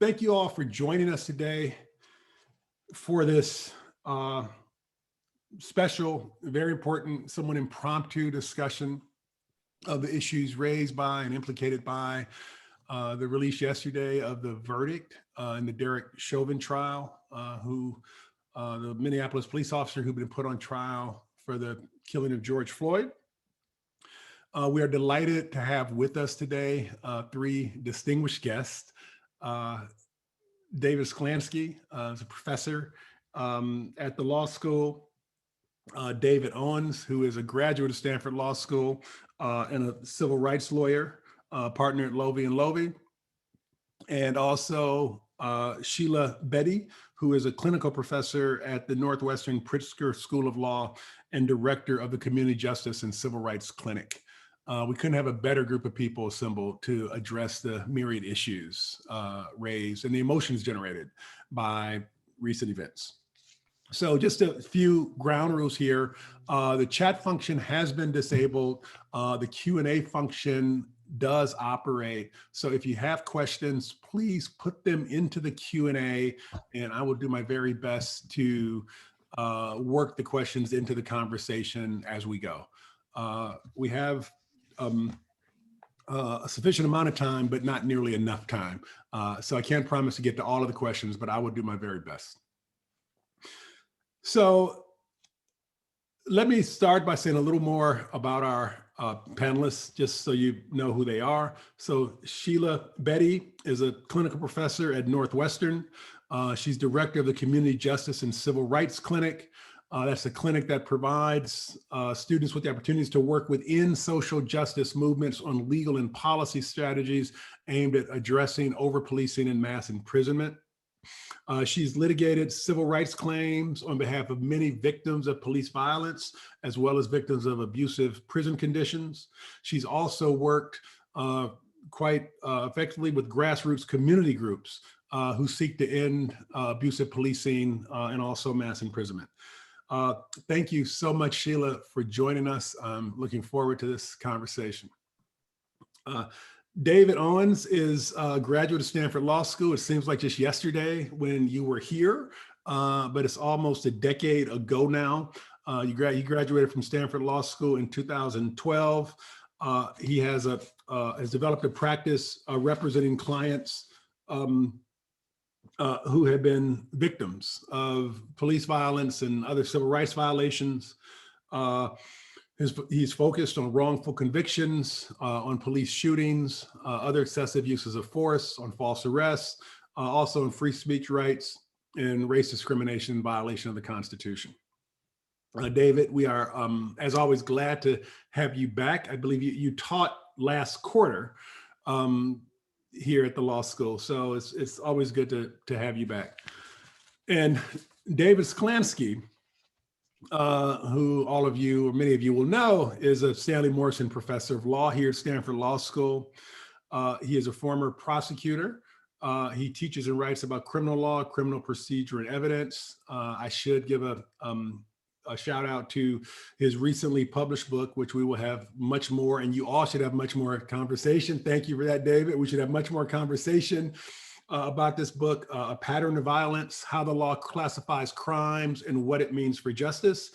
Thank you all for joining us today for this special, very important, somewhat impromptu discussion of the issues raised by and implicated by the release yesterday of the verdict in the Derek Chauvin trial, the Minneapolis police officer who'd been put on trial for the killing of George Floyd. We are delighted to have with us today three distinguished guests. David Sklansky is a professor at the law school. David Owens, who is a graduate of Stanford Law School and a civil rights lawyer, partner at Lovey and Lovey. And also Sheila Betty, who is a clinical professor at the Northwestern Pritzker School of Law and director of the Community Justice and Civil Rights Clinic. We couldn't have a better group of people assembled to address the myriad issues raised and the emotions generated by recent events. So just a few ground rules here. The chat function has been disabled. The Q&A function does operate. So if you have questions, please put them into the Q&A and I will do my very best to work the questions into the conversation as we go. We have a sufficient amount of time, but not nearly enough time. So I can't promise to get to all of the questions, but I will do my very best. So let me start by saying a little more about our panelists, just so you know who they are. So Sheila Betty is a clinical professor at Northwestern. She's director of the Community Justice and Civil Rights Clinic. That's a clinic that provides students with the opportunities to work within social justice movements on legal and policy strategies aimed at addressing over-policing and mass imprisonment. She's litigated civil rights claims on behalf of many victims of police violence, as well as victims of abusive prison conditions. She's also worked quite effectively with grassroots community groups who seek to end abusive policing and also mass imprisonment. Thank you so much, Sheila, for joining us. I'm looking forward to this conversation. David Owens is a graduate of Stanford Law School. It seems like just yesterday when you were here, but it's almost a decade ago now. He graduated from Stanford Law School in 2012. He has developed a practice representing clients who have been victims of police violence and other civil rights violations. He's focused on wrongful convictions, on police shootings, other excessive uses of force, on false arrests, also on free speech rights and race discrimination in violation of the Constitution. David, we are, as always, glad to have you back. I believe you taught last quarter here at the law school, so it's always good to have you back. And David Sklansky, who all of you, or many of you will know, is a Stanley Morrison Professor of Law here at Stanford Law School. He is a former prosecutor. He teaches and writes about criminal law, criminal procedure, and evidence. I should give a shout out to his recently published book, which we will have much more, and you all should have much more conversation. Thank you for that, David. We should have much more conversation about this book, A Pattern of Violence, How the Law Classifies Crimes and What It Means for Justice.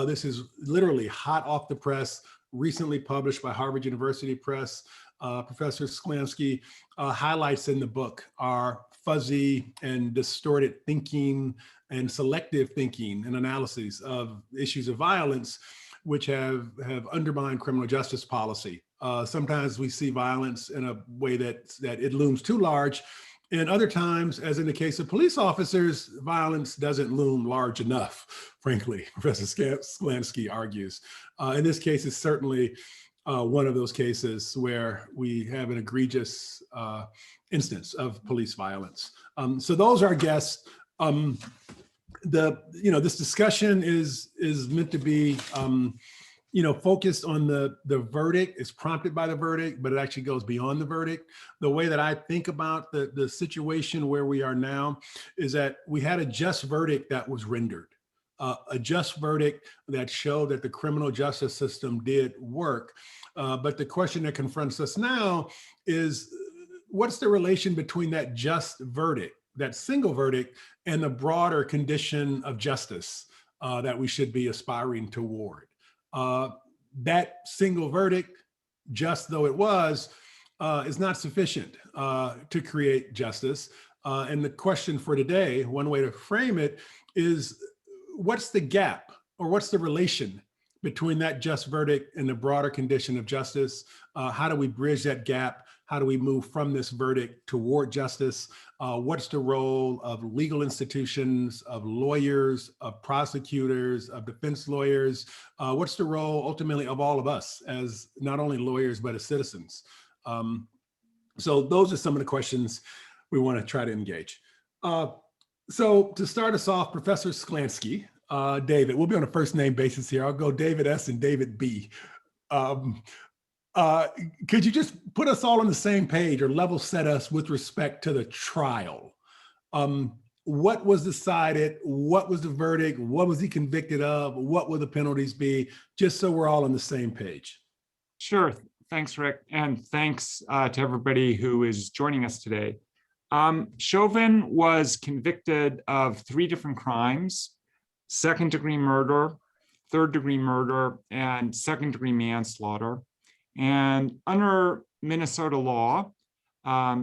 This is literally hot off the press, recently published by Harvard University Press. Professor Sklansky highlights in the book our fuzzy and distorted thinking and selective thinking and analyses of issues of violence, which have undermined criminal justice policy. Sometimes we see violence in a way that it looms too large. And other times, as in the case of police officers, violence doesn't loom large enough, frankly, Professor Sklansky argues. In this case, it's certainly one of those cases where we have an egregious instance of police violence. So those are our guests. This discussion is meant to be focused on the verdict. It's prompted by the verdict, but it actually goes beyond the verdict. The way that I think about the situation where we are now is that we had a just verdict that was rendered, a just verdict that showed that the criminal justice system did work. But the question that confronts us now is what's the relation between that just verdict, that single verdict, and the broader condition of justice that we should be aspiring toward? That single verdict, just though it was, is not sufficient to create justice. And the question for today, one way to frame it, is what's the gap, or what's the relation between that just verdict and the broader condition of justice? How do we bridge that gap? How do we move from this verdict toward justice? What's the role of legal institutions, of lawyers, of prosecutors, of defense lawyers? What's the role ultimately of all of us as not only lawyers, but as citizens? So those are some of the questions we want to try to engage. So to start us off, Professor Sklansky, David, we'll be on a first name basis here. I'll go David S. and David B. Could you just put us all on the same page, or level set us with respect to the trial? What was decided? What was the verdict? What was he convicted of? What will the penalties be? Just so we're all on the same page. Sure. Thanks, Rick. And thanks to everybody who is joining us today. Chauvin was convicted of 3 different crimes: second-degree murder, third-degree murder, and second-degree manslaughter. And under Minnesota law,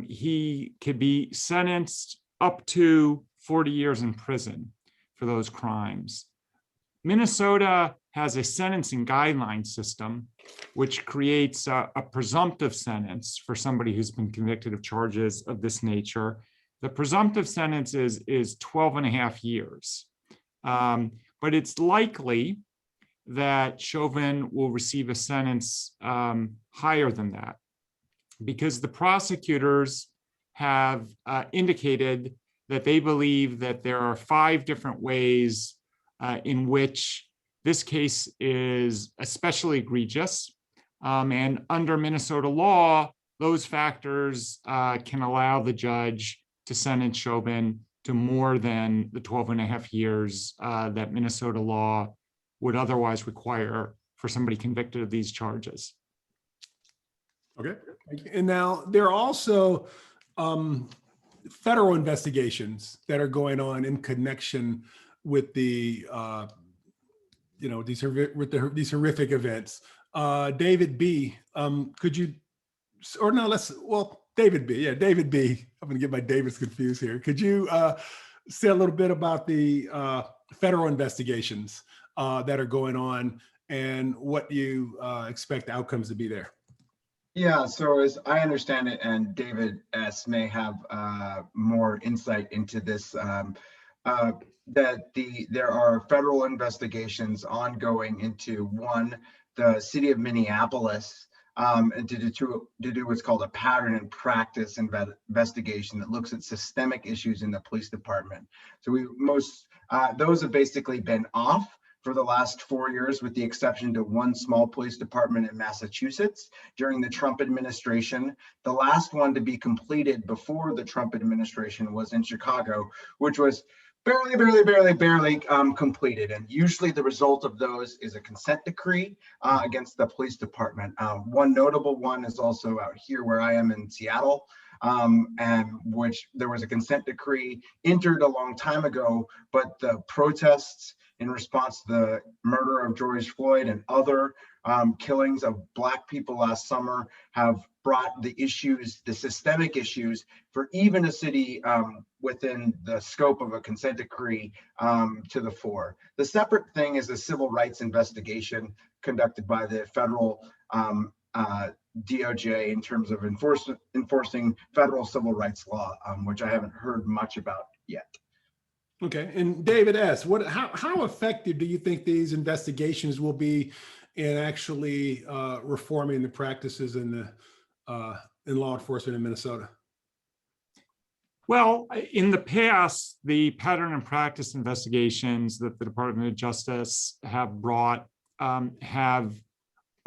he could be sentenced up to 40 years in prison for those crimes. Minnesota has a sentencing guideline system, which creates a presumptive sentence for somebody who's been convicted of charges of this nature. The presumptive sentence is 12 and a half years. But it's likely that Chauvin will receive a sentence higher than that, because the prosecutors have indicated that they believe that there are 5 different ways in which this case is especially egregious. And under Minnesota law, those factors can allow the judge to sentence Chauvin to more than the 12 and a half years that Minnesota law would otherwise require for somebody convicted of these charges. Okay. And now there are also federal investigations that are going on in connection with the these horrific events. David B, could you, or no, David B, yeah, David B. I'm gonna get my Davids confused here. Could you say a little bit about the federal investigations that are going on and what you expect the outcomes to be there? Yeah, so as I understand it, and David S. may have more insight into this, there are federal investigations ongoing into, one, the city of Minneapolis, and to do what's called a pattern and practice investigation that looks at systemic issues in the police department. So those have basically been off for the last 4 years, with the exception to one small police department in Massachusetts during the Trump administration. The last one to be completed before the Trump administration was in Chicago, which was barely completed. And usually the result of those is a consent decree against the police department. One notable one is also out here where I am in Seattle, and which there was a consent decree entered a long time ago, but the protests in response to the murder of George Floyd and other killings of Black people last summer have brought the issues, the systemic issues for even a city within the scope of a consent decree to the fore. The separate thing is a civil rights investigation conducted by the federal DOJ in terms of enforcing federal civil rights law, which I haven't heard much about yet. Okay, and David S., how effective do you think these investigations will be in actually reforming the practices in law enforcement in Minnesota? Well, in the past, the pattern and practice investigations that the Department of Justice have brought have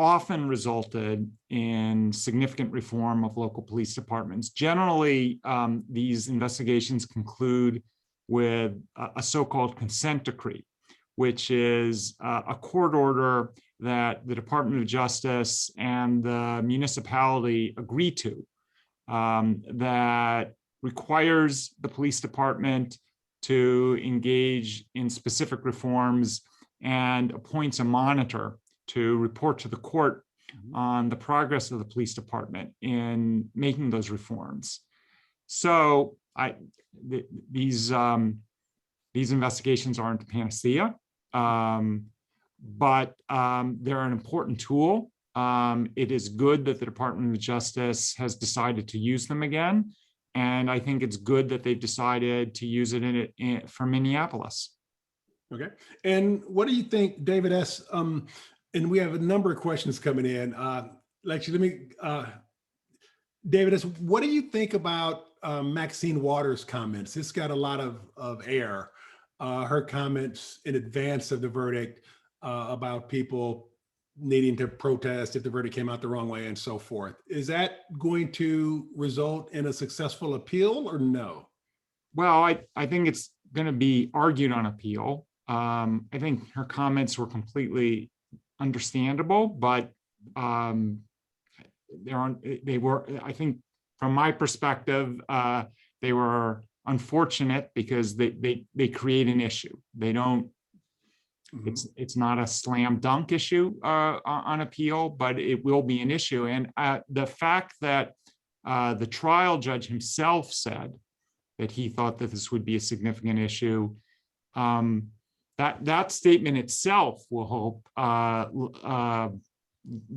often resulted in significant reform of local police departments. Generally, these investigations conclude with a so-called consent decree, which is a court order that the Department of Justice and the municipality agree to. that requires the police department to engage in specific reforms and appoints a monitor to report to the court on the progress of the police department in making those reforms. So these investigations aren't a panacea, but they're an important tool. It is good that the Department of Justice has decided to use them again. And I think it's good that they've decided to use it for Minneapolis. Okay. And what do you think, David S.? And we have a number of questions coming in. David S., what do you think about Maxine Waters' comments? This got a lot of air. Her comments in advance of the verdict about people needing to protest if the verdict came out the wrong way and so forth. Is that going to result in a successful appeal or no? Well, I think it's going to be argued on appeal. I think her comments were completely understandable, but they were, I think from my perspective, they were unfortunate because they create an issue. They don't, it's not a slam dunk issue on appeal, but it will be an issue. And the fact that the trial judge himself said that he thought that this would be a significant issue, that statement itself will hope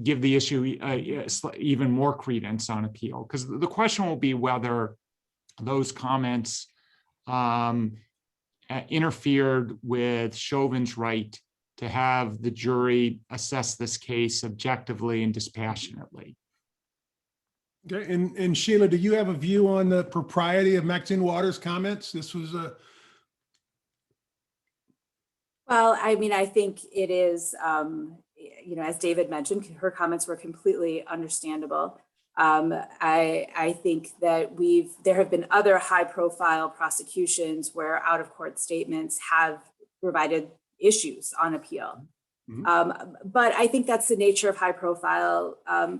give the issue even more credence on appeal, because the question will be whether those comments interfered with Chauvin's right to have the jury assess this case objectively and dispassionately. Okay, and Sheila, do you have a view on the propriety of Maxine Waters' comments? This was a... Well, I mean, I think it is, you know, as David mentioned, her comments were completely understandable. I think that there have been other high-profile prosecutions where out-of-court statements have provided issues on appeal. But I think that's the nature of high-profile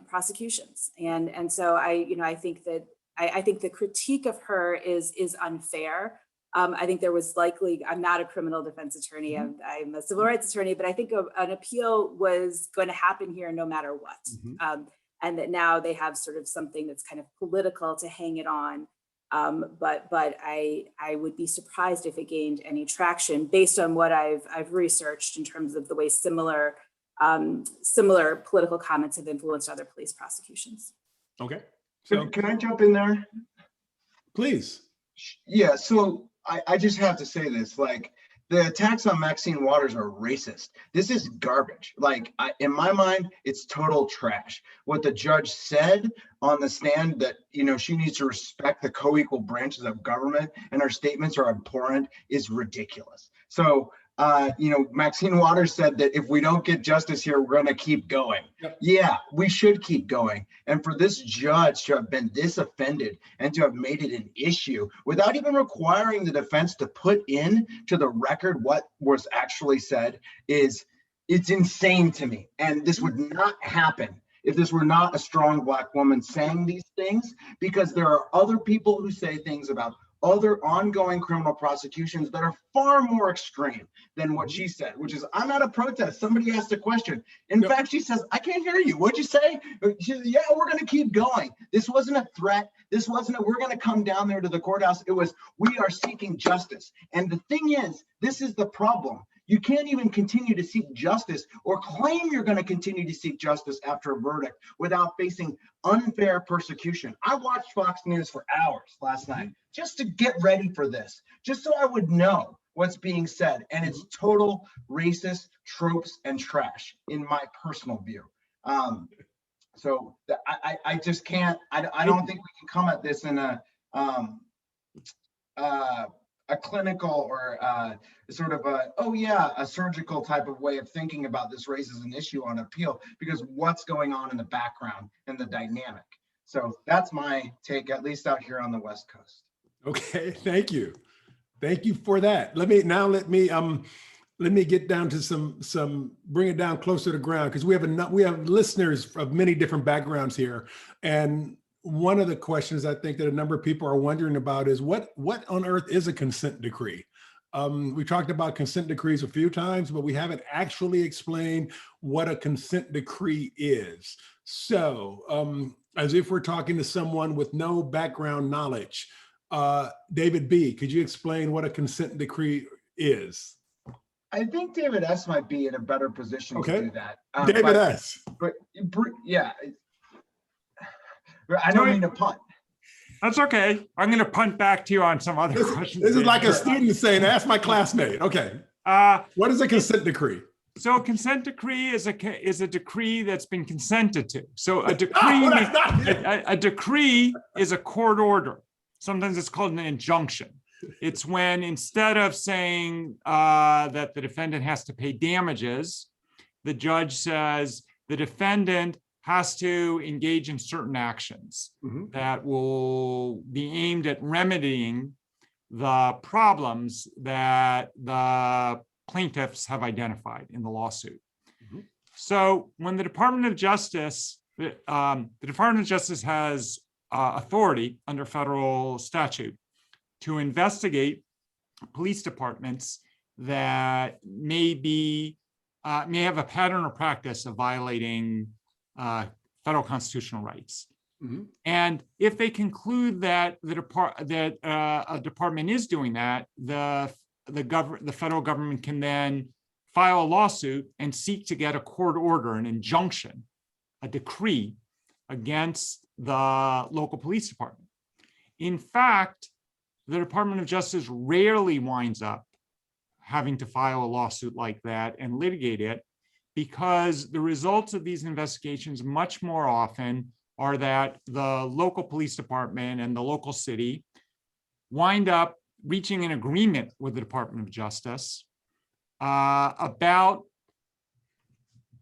prosecutions, and so I think that I think the critique of her is unfair. I think there was likely, I'm not a criminal defense attorney, I'm a civil rights attorney, but I think an appeal was going to happen here no matter what. And that now they have sort of something that's kind of political to hang it on. But I would be surprised if it gained any traction based on what I've researched in terms of the way similar political comments have influenced other police prosecutions. Okay. So can I jump in there? Please. Yeah, so I just have to say this, like, the attacks on Maxine Waters are racist. This is garbage. Like, in my mind, it's total trash. What the judge said on the stand, that, you know, she needs to respect the co-equal branches of government and her statements are abhorrent, is ridiculous. So, you know, Maxine Waters said that if we don't get justice here, we're going to keep going. Yep. Yeah, we should keep going. And for this judge to have been this offended and to have made it an issue without even requiring the defense to put in to the record what was actually said it's insane to me. And this would not happen if this were not a strong Black woman saying these things, because there are other people who say things about other ongoing criminal prosecutions that are far more extreme than what she said, which is, I'm at a protest. Somebody asked a question. In fact, she says, I can't hear you. What'd you say? She says, yeah, we're going to keep going. This wasn't a threat. This wasn't we're going to come down there to the courthouse. It was, we are seeking justice. And the thing is, this is the problem. You can't even continue to seek justice or claim you're going to continue to seek justice after a verdict without facing unfair persecution. I watched Fox News for hours last night just to get ready for this, just so I would know what's being said. And it's total racist tropes and trash, in my personal view. So I just can't, I don't think we can come at this in a clinical or sort of a surgical type of way of thinking about this raises an issue on appeal, because what's going on in the background and the dynamic. So that's my take, at least out here on the West Coast. Okay, thank you. Thank you for that. Let me get down to some bring it down closer to ground, because we have listeners of many different backgrounds here, and one of the questions I think that a number of people are wondering about is what on earth is a consent decree? We talked about consent decrees a few times, but we haven't actually explained what a consent decree is. So as if we're talking to someone with no background knowledge, David B., could you explain what a consent decree is? I think David S. might be in a better position to do that. David S. But yeah, I don't mean to punt. That's okay. I'm going to punt back to you on some other questions. This is like a student saying, ask my classmate. Okay. What is a consent decree? So a consent decree is a decree that's been consented to. So a decree, a decree is a court order. Sometimes it's called an injunction. It's when instead of saying that the defendant has to pay damages, the judge says the defendant has to engage in certain actions that will be aimed at remedying the problems that the plaintiffs have identified in the lawsuit. So when the Department of Justice, has authority under federal statute to investigate police departments that may have a pattern or practice of violating federal constitutional rights. And if they conclude that a department is doing that, the federal government can then file a lawsuit and seek to get a court order, an injunction, a decree against the local police department. In fact, the Department of Justice rarely winds up having to file a lawsuit like that and litigate it, because the results of these investigations much more often are that the local police department and the local city wind up reaching an agreement with the Department of Justice about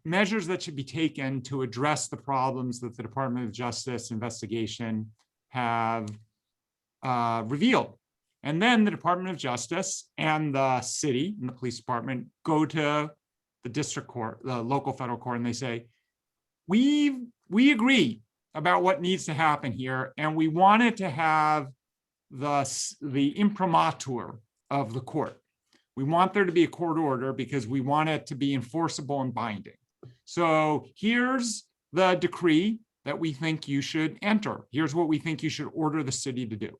measures that should be taken to address the problems that the Department of Justice investigation have revealed. And then the Department of Justice and the city and the police department go to the district court, the local federal court, and they say, we agree about what needs to happen here, and we wanted to have the imprimatur of the court. We want there to be a court order because we want it to be enforceable and binding. So here's the decree that we think you should enter. Here's what we think you should order the city to do.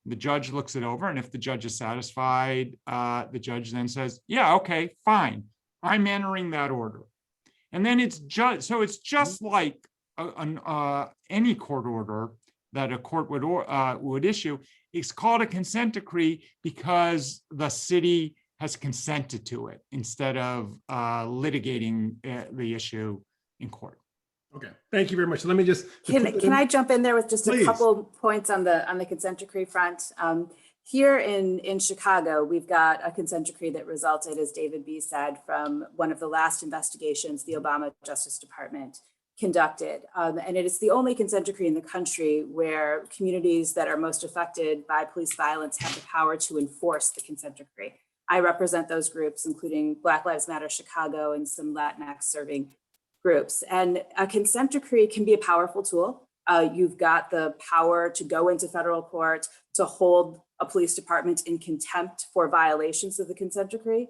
The judge looks it over, and if the judge is satisfied, the judge then says, yeah, okay, fine. I'm entering that order. And then it's just like any court order that a court would issue. It's called a consent decree because the city has consented to it instead of litigating the issue in court. Okay, thank you very much. Let me just can I jump in there with just a couple points on the consent decree front? Here in Chicago, we've got a consent decree that resulted, as David B. said, from one of the last investigations the Obama Justice Department conducted. And it is the only consent decree in the country where communities that are most affected by police violence have the power to enforce the consent decree. I represent those groups, including Black Lives Matter Chicago and some Latinx serving groups. And a consent decree can be a powerful tool. You've got the power to go into federal court to hold a police department in contempt for violations of the consent decree.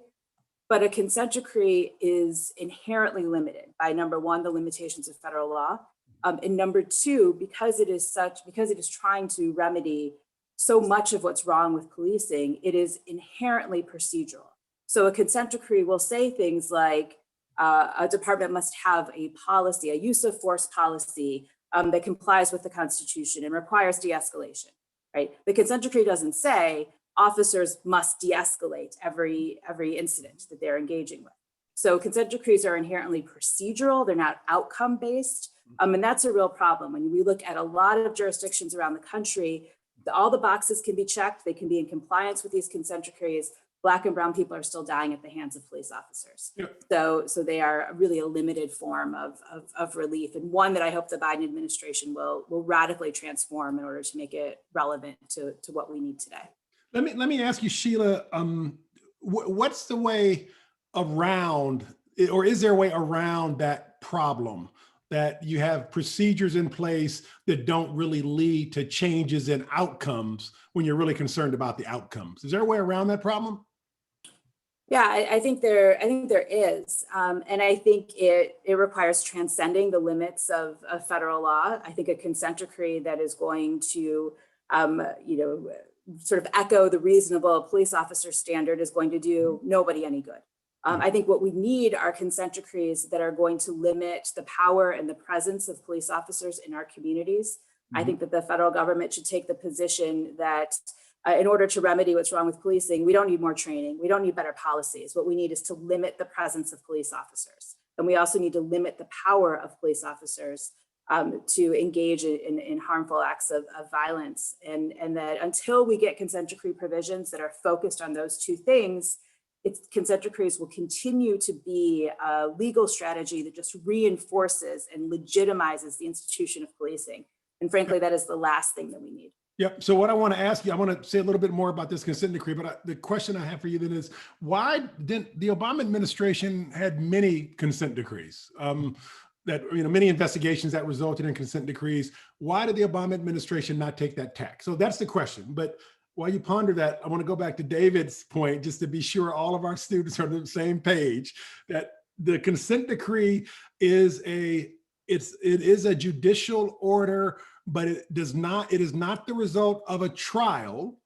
But a consent decree is inherently limited by, number one, the limitations of federal law. And number two, because it is trying to remedy so much of what's wrong with policing, it is inherently procedural. So a consent decree will say things like a department must have a policy, a use of force policy that complies with the Constitution and requires de-escalation, right? The consent decree doesn't say officers must de-escalate every incident that they're engaging with. So consent decrees are inherently procedural, they're not outcome-based, and that's a real problem. When we look at a lot of jurisdictions around the country, all the boxes can be checked, they can be in compliance with these consent decrees. Black and brown people are still dying at the hands of police officers. Yep. So they are really a limited form of relief, and one that I hope the Biden administration will radically transform in order to make it relevant to what we need today. Let me ask you, Sheila, what's the way around, or is there a way around that problem that you have procedures in place that don't really lead to changes in outcomes when you're really concerned about the outcomes. Is there a way around that problem? Yeah, I think there is, and I think it requires transcending the limits of federal law. I think a consent decree that is going to, sort of echo the reasonable police officer standard is going to do nobody any good. I think what we need are consent decrees that are going to limit the power and the presence of police officers in our communities. I think that the federal government should take the position that in order to remedy what's wrong with policing, we don't need more training. We don't need better policies. What we need is to limit the presence of police officers. And we also need to limit the power of police officers to engage in harmful acts of violence. And that until we get consent decree provisions that are focused on those two things, consent decrees will continue to be a legal strategy that just reinforces and legitimizes the institution of policing. And frankly, that is the last thing that we need. Yep. So what I want to ask you, I want to say a little bit more about this consent decree, but the question I have for you then is, why didn't the Obama administration had many consent decrees, that, many investigations that resulted in consent decrees? Why did the Obama administration not take that tack? So that's the question. But while you ponder that, I want to go back to David's point, just to be sure all of our students are on the same page, that the consent decree is it is a judicial order, but it is not the result of a trial.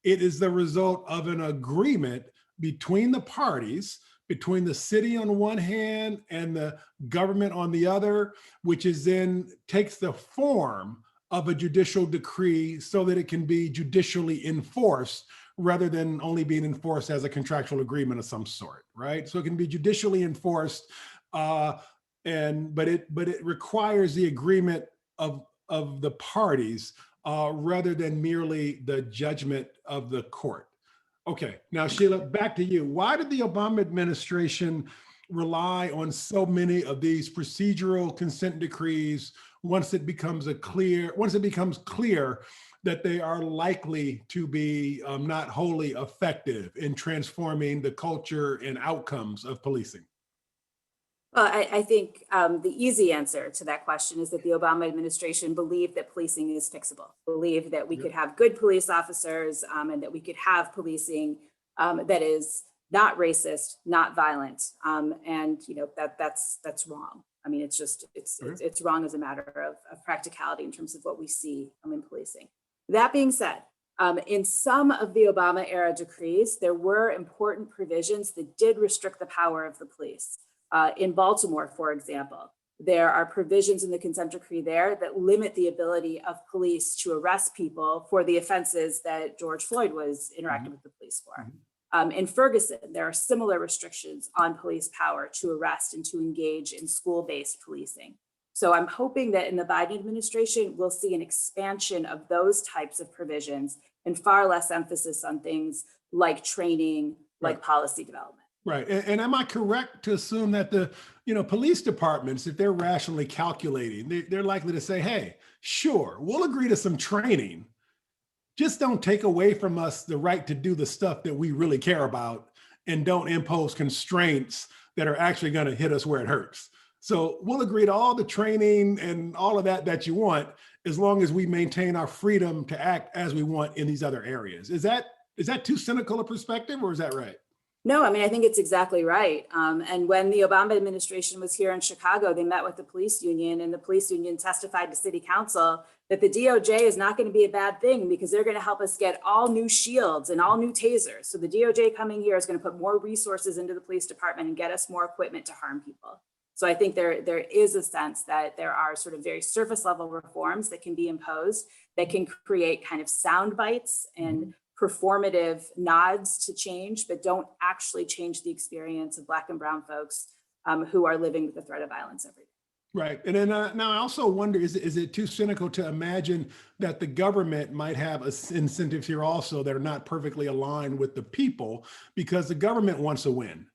It is the result of an agreement between the parties, between the city on one hand and the government on the other, which is then takes the form of a judicial decree so that it can be judicially enforced rather than only being enforced as a contractual agreement of some sort, right? So it can be judicially enforced, but it requires the agreement of the parties rather than merely the judgment of the court. Okay, now Sheila, back to you. Why did the Obama administration rely on so many of these procedural consent decrees once it becomes clear that they are likely to be not wholly effective in transforming the culture and outcomes of policing? Well, I think the easy answer to that question is that the Obama administration believed that policing is fixable, believed that we could have good police officers and that we could have policing that is not racist, not violent. And that's wrong. I mean, it's wrong as a matter of practicality in terms of what we see in policing. That being said, in some of the Obama era decrees, there were important provisions that did restrict the power of the police. In Baltimore, for example, there are provisions in the consent decree there that limit the ability of police to arrest people for the offenses that George Floyd was interacting with the police for. In Ferguson, there are similar restrictions on police power to arrest and to engage in school-based policing. So I'm hoping that in the Biden administration, we'll see an expansion of those types of provisions and far less emphasis on things like training, like policy development. Right. And am I correct to assume that the, police departments, if they're rationally calculating, they're likely to say, hey, sure, we'll agree to some training. Just don't take away from us the right to do the stuff that we really care about, and don't impose constraints that are actually going to hit us where it hurts. So we'll agree to all the training and all of that you want, as long as we maintain our freedom to act as we want in these other areas. Is that too cynical a perspective, or is that right? No, I mean, I think it's exactly right. And when the Obama administration was here in Chicago, they met with the police union, and the police union testified to city council that the DOJ is not going to be a bad thing because they're going to help us get all new shields and all new tasers. So the DOJ coming here is going to put more resources into the police department and get us more equipment to harm people. So I think there is a sense that there are sort of very surface level reforms that can be imposed that can create kind of sound bites and performative nods to change, but don't actually change the experience of Black and brown folks who are living with the threat of violence every day. Right. And then now I also wonder, is it too cynical to imagine that the government might have incentives here also that are not perfectly aligned with the people, because the government wants to win,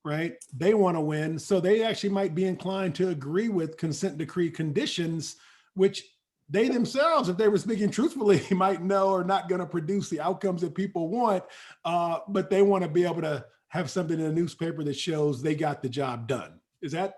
right? They want to win. So they actually might be inclined to agree with consent decree conditions, which they themselves, if they were speaking truthfully, might know are not going to produce the outcomes that people want, but they want to be able to have something in a newspaper that shows they got the job done. Is that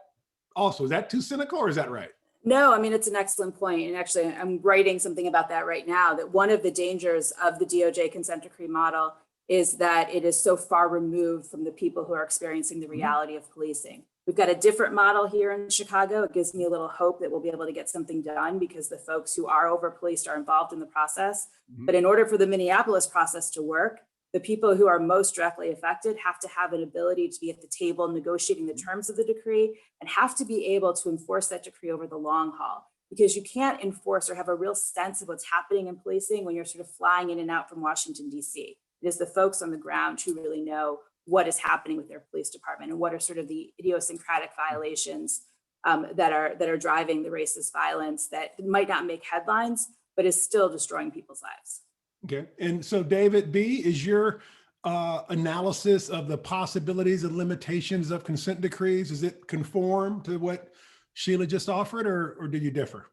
also. Is that too cynical or is that right? No, I mean, it's an excellent point. And actually, I'm writing something about that right now, that one of the dangers of the DOJ consent decree model is that it is so far removed from the people who are experiencing the reality of policing. We've got a different model here in Chicago. It gives me a little hope that we'll be able to get something done because the folks who are over policed are involved in the process. But in order for the Minneapolis process to work, the people who are most directly affected have to have an ability to be at the table negotiating the terms of the decree and have to be able to enforce that decree over the long haul. Because you can't enforce or have a real sense of what's happening in policing when you're sort of flying in and out from Washington, D.C. It is the folks on the ground who really know what is happening with their police department and what are sort of the idiosyncratic violations that are driving the racist violence that might not make headlines, but is still destroying people's lives. Okay. And so David B., is your analysis of the possibilities and limitations of consent decrees, does it conform to what Sheila just offered, or do you differ?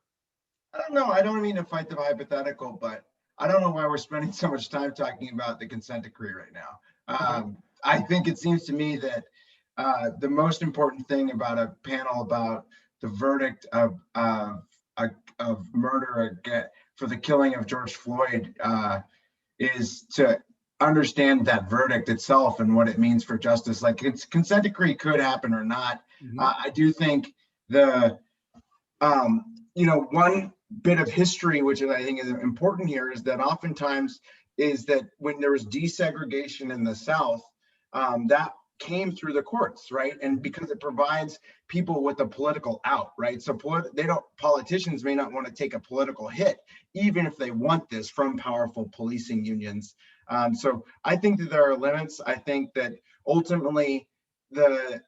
I don't know. I don't mean to fight the hypothetical, but I don't know why we're spending so much time talking about the consent decree right now. I think it seems to me that the most important thing about a panel about the verdict of murder for the killing of George Floyd is to understand that verdict itself and what it means for justice. Like, it's consent decree could happen or not. I do think one bit of history, which I think is important here, is that oftentimes is that when there was desegregation in the South, that came through the courts, right? And because it provides people with a political out, right? So politicians may not want to take a political hit, even if they want this from powerful policing unions. So I think that there are limits. I think that ultimately the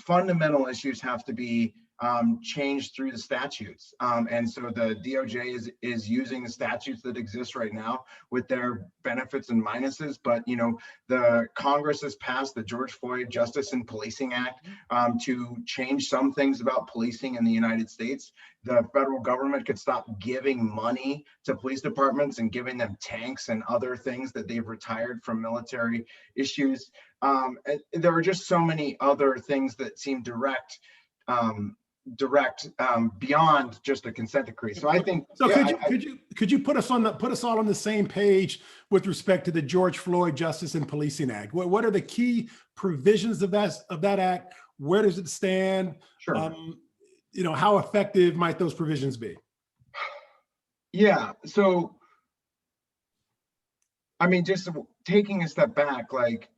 fundamental issues have to be changed through the statutes. And so the DOJ is using the statutes that exist right now with their benefits and minuses. But, the Congress has passed the George Floyd Justice and Policing Act to change some things about policing in the United States. The federal government could stop giving money to police departments and giving them tanks and other things that they've retired from military issues. And there are just so many other things that seem direct beyond just a consent decree. So I think. So could you put us all on the same page with respect to the George Floyd Justice and Policing Act? What are the key provisions of that act? Where does it stand? Sure. How effective might those provisions be? Yeah. So, I mean, just taking a step back, like,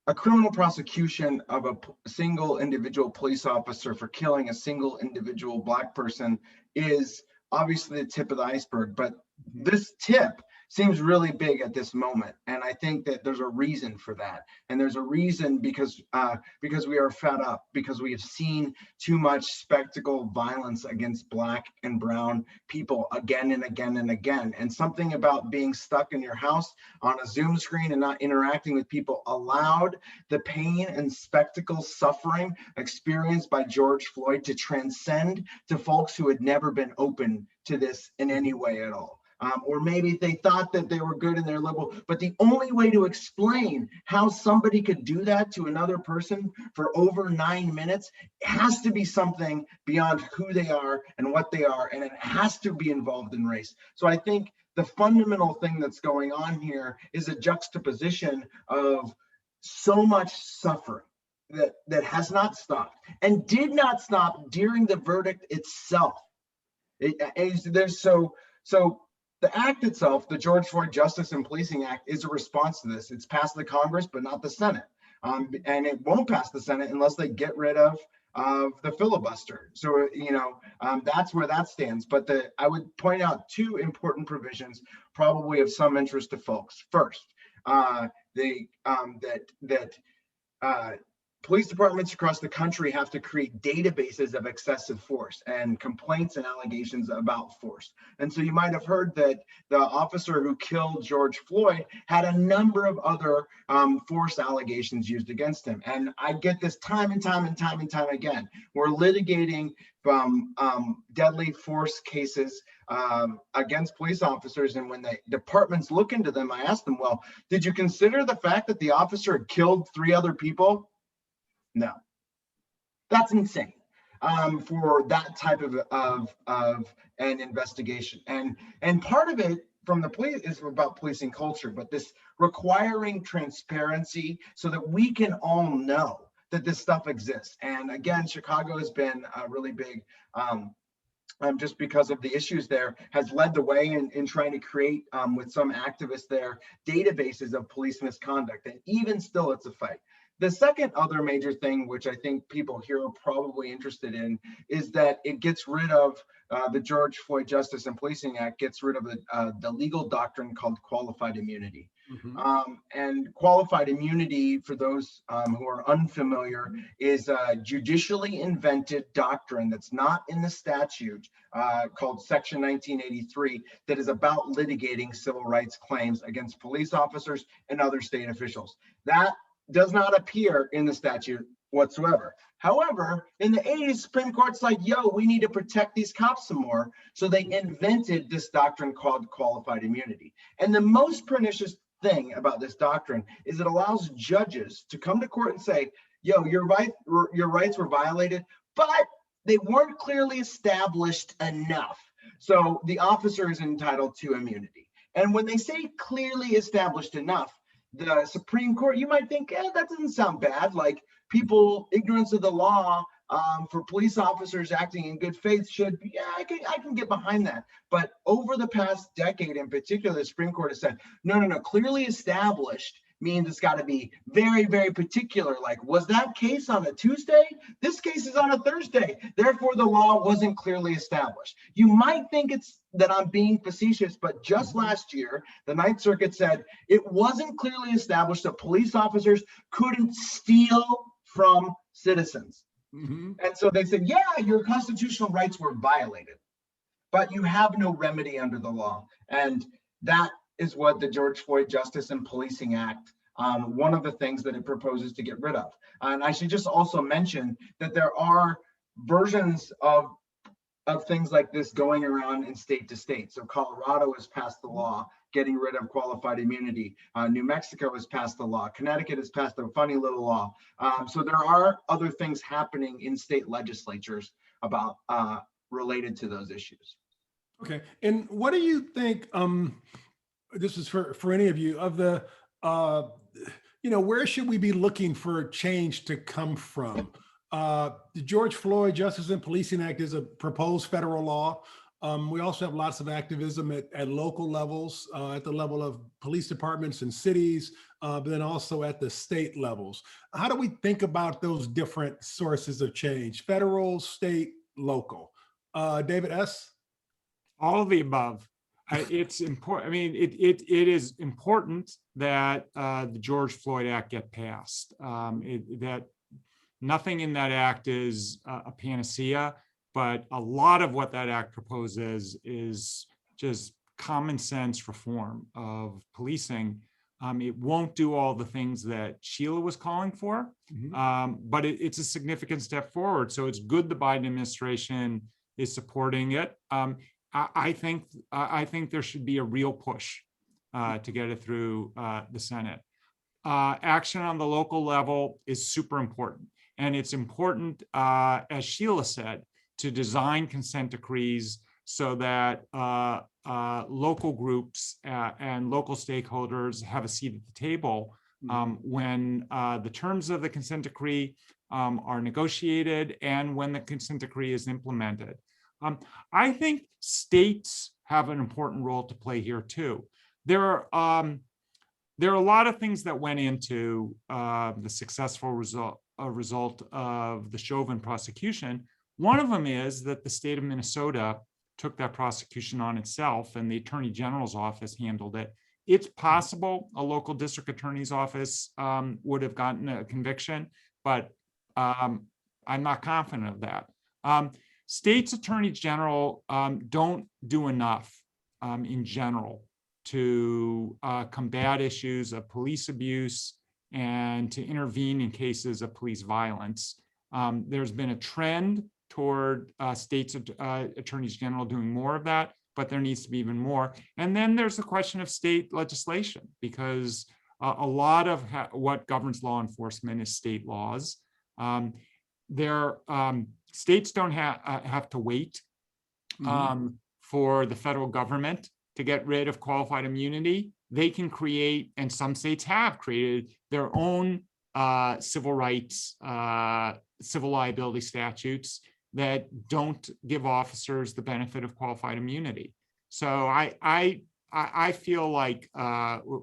a criminal prosecution of a single individual police officer for killing a single individual Black person is obviously the tip of the iceberg, but this tip seems really big at this moment. And I think that there's a reason for that. And there's a reason because we are fed up, because we have seen too much spectacle violence against Black and brown people again and again and again. And something about being stuck in your house on a Zoom screen and not interacting with people allowed the pain and spectacle suffering experienced by George Floyd to transcend to folks who had never been open to this in any way at all. Or maybe they thought that they were good and they're liberal, but the only way to explain how somebody could do that to another person for over 9 minutes has to be something beyond who they are and what they are, and it has to be involved in race. So I think the fundamental thing that's going on here is a juxtaposition of so much suffering that has not stopped and did not stop during the verdict itself. The act itself, the George Floyd Justice and Policing Act, is a response to this. It's passed the Congress, but not the Senate. And it won't pass the Senate unless they get rid of the filibuster. So, that's where that stands. But I would point out two important provisions, probably of some interest to folks. First, police departments across the country have to create databases of excessive force and complaints and allegations about force. And so you might have heard that the officer who killed George Floyd had a number of other force allegations used against him. And I get this time and time again. We're litigating deadly force cases against police officers. And when the departments look into them, I ask them, well, did you consider the fact that the officer had killed 3 other people? No, that's insane. for that type of an investigation. And part of it from the police is about policing culture, but this requiring transparency so that we can all know that this stuff exists. And again, Chicago has been really big, just because of the issues there, has led the way in trying to create, with some activists there, databases of police misconduct. And even still, it's a fight. The second other major thing, which I think people here are probably interested in, is that it gets rid of the George Floyd Justice and Policing Act, gets rid of the legal doctrine called qualified immunity. And qualified immunity, for those who are unfamiliar, is a judicially invented doctrine that's not in the statute, called Section 1983, that is about litigating civil rights claims against police officers and other state officials. That does not appear in the statute whatsoever. However, in the 80s, Supreme Court's like, yo, we need to protect these cops some more. So they invented this doctrine called qualified immunity. And the most pernicious thing about this doctrine is it allows judges to come to court and say, yo, your rights were violated, but they weren't clearly established enough. So the officer is entitled to immunity. And when they say clearly established enough, the Supreme Court, you might think, that doesn't sound bad. Like, people, ignorance of the law for police officers acting in good faith should be, I can get behind that. But over the past decade in particular, the Supreme Court has said, no, clearly established means it's got to be very, very particular. Like, was that case on a Tuesday? This case is on a Thursday. Therefore, the law wasn't clearly established. You might think it's that I'm being facetious, but just last year, the Ninth Circuit said it wasn't clearly established that police officers couldn't steal from citizens. And so they said, yeah, your constitutional rights were violated, but you have no remedy under the law. And that is what the George Floyd Justice and Policing Act, one of the things that it proposes to get rid of. And I should just also mention that there are versions of things like this going around in state to state. So Colorado has passed the law getting rid of qualified immunity. New Mexico has passed the law. Connecticut has passed a funny little law. So there are other things happening in state legislatures about related to those issues. Okay, and what do you think? This is for any of you, of the, where should we be looking for change to come from? The George Floyd Justice and Policing Act is a proposed federal law. We also have lots of activism at local levels, at the level of police departments and cities, but then also at the state levels. How do we think about those different sources of change? Federal, state, local. David S.? All of the above. It's important. I mean, it is important that the George Floyd Act get passed. That nothing in that act is a panacea, but a lot of what that act proposes is just common sense reform of policing. It won't do all the things that Sheila was calling for, but it's a significant step forward. So it's good the Biden administration is supporting it. I think there should be a real push to get it through the Senate. Action on the local level is super important. And it's important, as Sheila said, to design consent decrees so that local groups and local stakeholders have a seat at the table when the terms of the consent decree are negotiated and when the consent decree is implemented. I think states have an important role to play here too. There are a lot of things that went into the successful result of the Chauvin prosecution. One of them is that the state of Minnesota took that prosecution on itself and the Attorney General's office handled it. It's possible a local district attorney's office would have gotten a conviction, but I'm not confident of that. States attorney general don't do enough in general to combat issues of police abuse and to intervene in cases of police violence. There's been a trend toward states attorneys general doing more of that, but there needs to be even more. And then there's the question of state legislation, because a lot of what governs law enforcement is state laws. states don't have to wait for the federal government to get rid of qualified immunity. They can create, and some states have created, their own civil rights, civil liability statutes that don't give officers the benefit of qualified immunity. So I feel like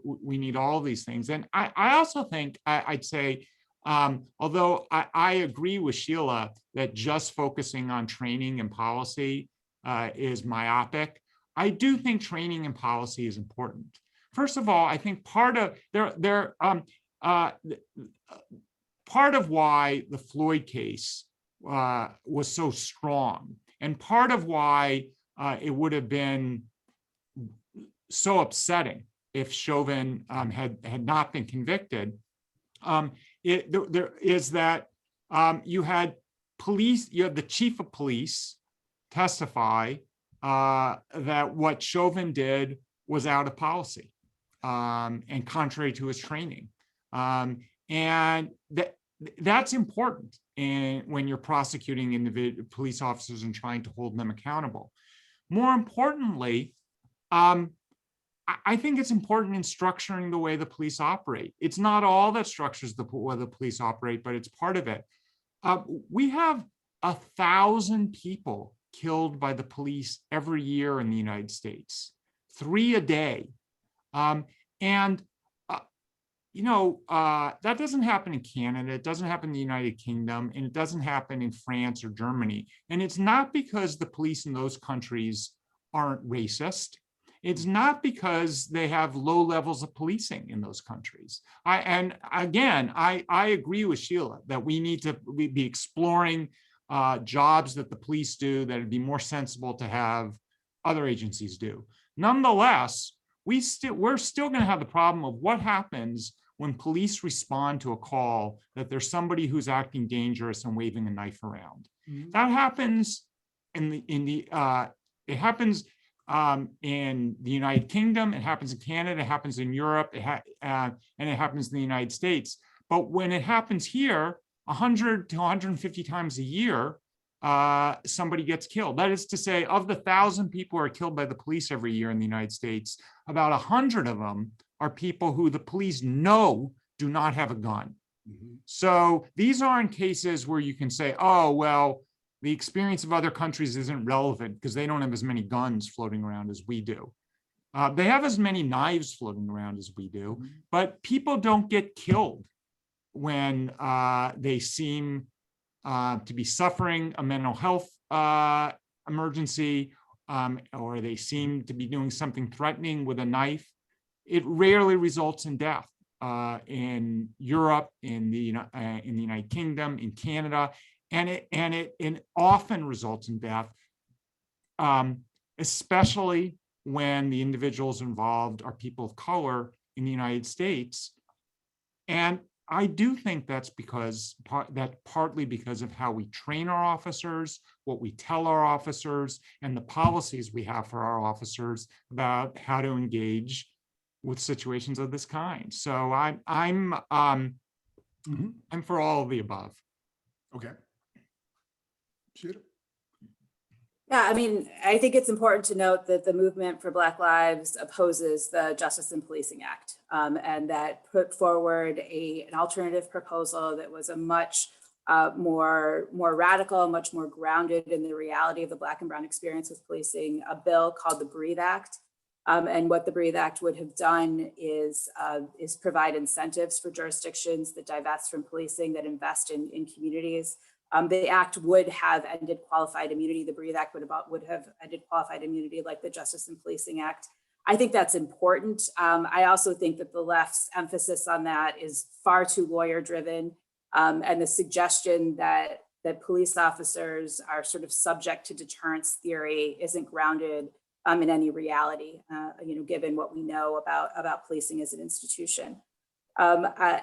we need all these things. And I also think I'd say, although I agree with Sheila that just focusing on training and policy is myopic, I do think training and policy is important. First of all, I think part of part of why the Floyd case was so strong, and part of why it would have been so upsetting if Chauvin had not been convicted, there is that you had the chief of police testify that what Chauvin did was out of policy and contrary to his training. And that's important when you're prosecuting individual police officers and trying to hold them accountable. More importantly, I think it's important in structuring the way the police operate. It's not all that structures the way the police operate, but it's part of it. We have 1,000 people killed by the police every year in the United States, 3 a day. That doesn't happen in Canada, it doesn't happen in the United Kingdom, and it doesn't happen in France or Germany. And it's not because the police in those countries aren't racist. It's not because they have low levels of policing in those countries. I agree with Sheila that we need to be exploring jobs that the police do that would be more sensible to have other agencies do. Nonetheless, we're still going to have the problem of what happens when police respond to a call that there's somebody who's acting dangerous and waving a knife around. Mm-hmm. That happens it happens in the United Kingdom, it happens in Canada, it happens in Europe, and it happens in the United States. But when it happens here, 100 to 150 times a year, somebody gets killed. That is to say, of the 1,000 people who are killed by the police every year in the United States, about 100 of them are people who the police know do not have a gun. Mm-hmm. So these aren't cases where you can say, oh, well, the experience of other countries isn't relevant because they don't have as many guns floating around as we do. They have as many knives floating around as we do, mm-hmm. but people don't get killed when they seem to be suffering a mental health emergency, or they seem to be doing something threatening with a knife. It rarely results in death in Europe, in the United Kingdom, in Canada, and it often results in death, especially when the individuals involved are people of color in the United States. And I do think that's partly because of how we train our officers, what we tell our officers, and the policies we have for our officers about how to engage with situations of this kind. So I'm for all of the above. Okay. Shoot. Yeah, I mean, I think it's important to note that the Movement for Black Lives opposes the Justice and Policing Act, and that put forward an alternative proposal that was a much more radical, much more grounded in the reality of the Black and Brown experience with policing, a bill called the Breathe Act. And what the Breathe Act would have done is provide incentives for jurisdictions that divest from policing, that invest in communities. The act would have ended qualified immunity. The Breathe Act would have ended qualified immunity like the Justice and Policing Act. I think that's important. I also think that the left's emphasis on that is far too lawyer driven. And the suggestion that police officers are sort of subject to deterrence theory isn't grounded in any reality, given what we know about policing as an institution.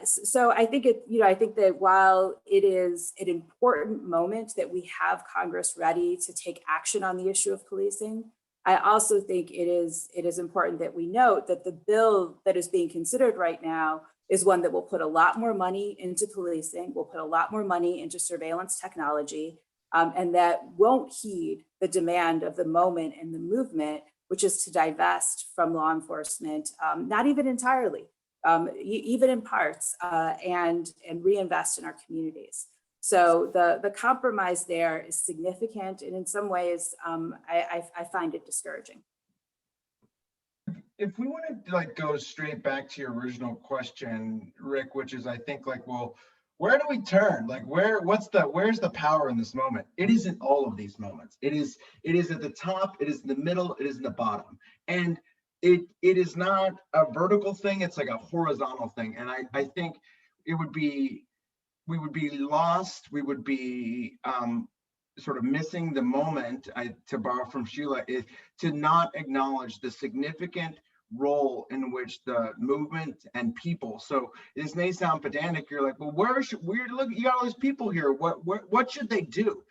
So I think I think that while it is an important moment that we have Congress ready to take action on the issue of policing, I also think it is important that we note that the bill that is being considered right now is one that will put a lot more money into policing, will put a lot more money into surveillance technology, and that won't heed the demand of the moment and the movement, which is to divest from law enforcement, not even entirely, even in parts, and reinvest in our communities. So the compromise there is significant, and in some ways, I find it discouraging. If we want to like go straight back to your original question, Rick, which is I think like, well, where do we turn? Like where's the power in this moment? It isn't all of these moments. It is at the top, it is in the middle, it is in the bottom. And it is not a vertical thing, it's like a horizontal thing. And I think we would be lost, we would be sort of missing the moment, to borrow from Sheila, is to not acknowledge the significant role in which the movement and people. So this may sound pedantic. You're like, well, look, you got all these people here. What should they do?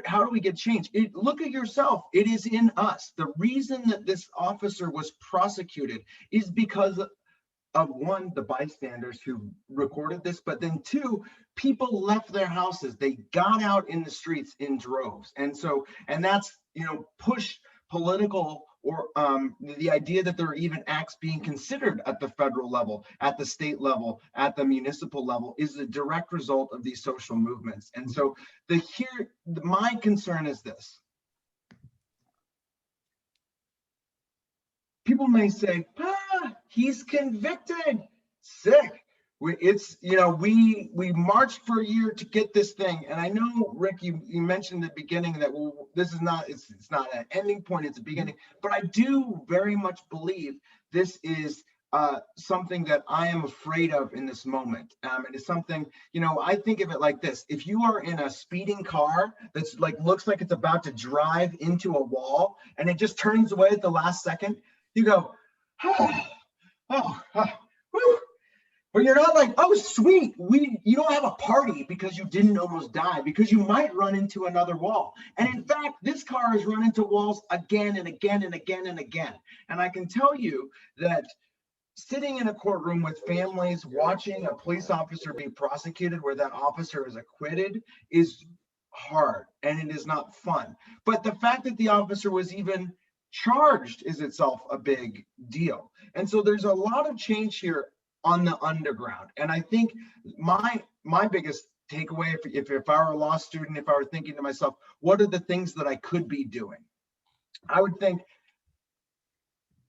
How do we get change? Look at yourself. It is in us. The reason that this officer was prosecuted is because of one, the bystanders who recorded this, but then two, people left their houses. They got out in the streets in droves. And that's, push political or the idea that there are even acts being considered at the federal level, at the state level, at the municipal level is a direct result of these social movements. And so my concern is this. People may say, he's convicted, sick. We marched for a year to get this thing. And I know, Rick, you mentioned at the beginning that, well, this is not, it's not an ending point, it's a beginning. But I do very much believe this is something that I am afraid of in this moment. It is something, I think of it like this. If you are in a speeding car that's like, looks like it's about to drive into a wall and it just turns away at the last second, you go, whew. But you're not like, oh, sweet, you don't have a party because you didn't almost die, because you might run into another wall. And in fact, this car has run into walls again and again and again and again. And I can tell you that sitting in a courtroom with families watching a police officer be prosecuted where that officer is acquitted is hard and it is not fun. But the fact that the officer was even charged is itself a big deal. And so there's a lot of change here on the underground. And I think my biggest takeaway, if I were a law student, if I were thinking to myself, what are the things that I could be doing? I would think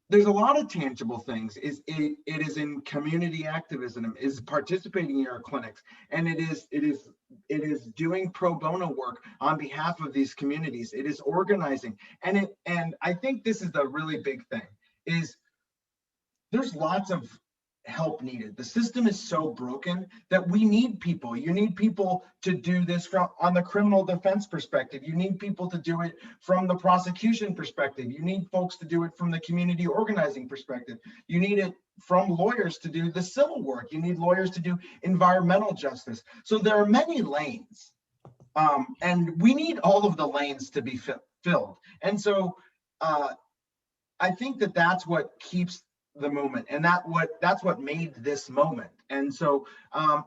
there's a lot of tangible things. It is in community activism, is participating in our clinics, and it is doing pro bono work on behalf of these communities. It is organizing, and I think this is the really big thing, is there's lots of help needed. The system is so broken that we need people. You need people to do this on the criminal defense perspective. You need people to do it from the prosecution perspective. You need folks to do it from the community organizing perspective. You need it from lawyers to do the civil work. You need lawyers to do environmental justice. So there are many lanes, and we need all of the lanes to be filled. And so I think that that's what keeps the moment, and that's what made this moment. And so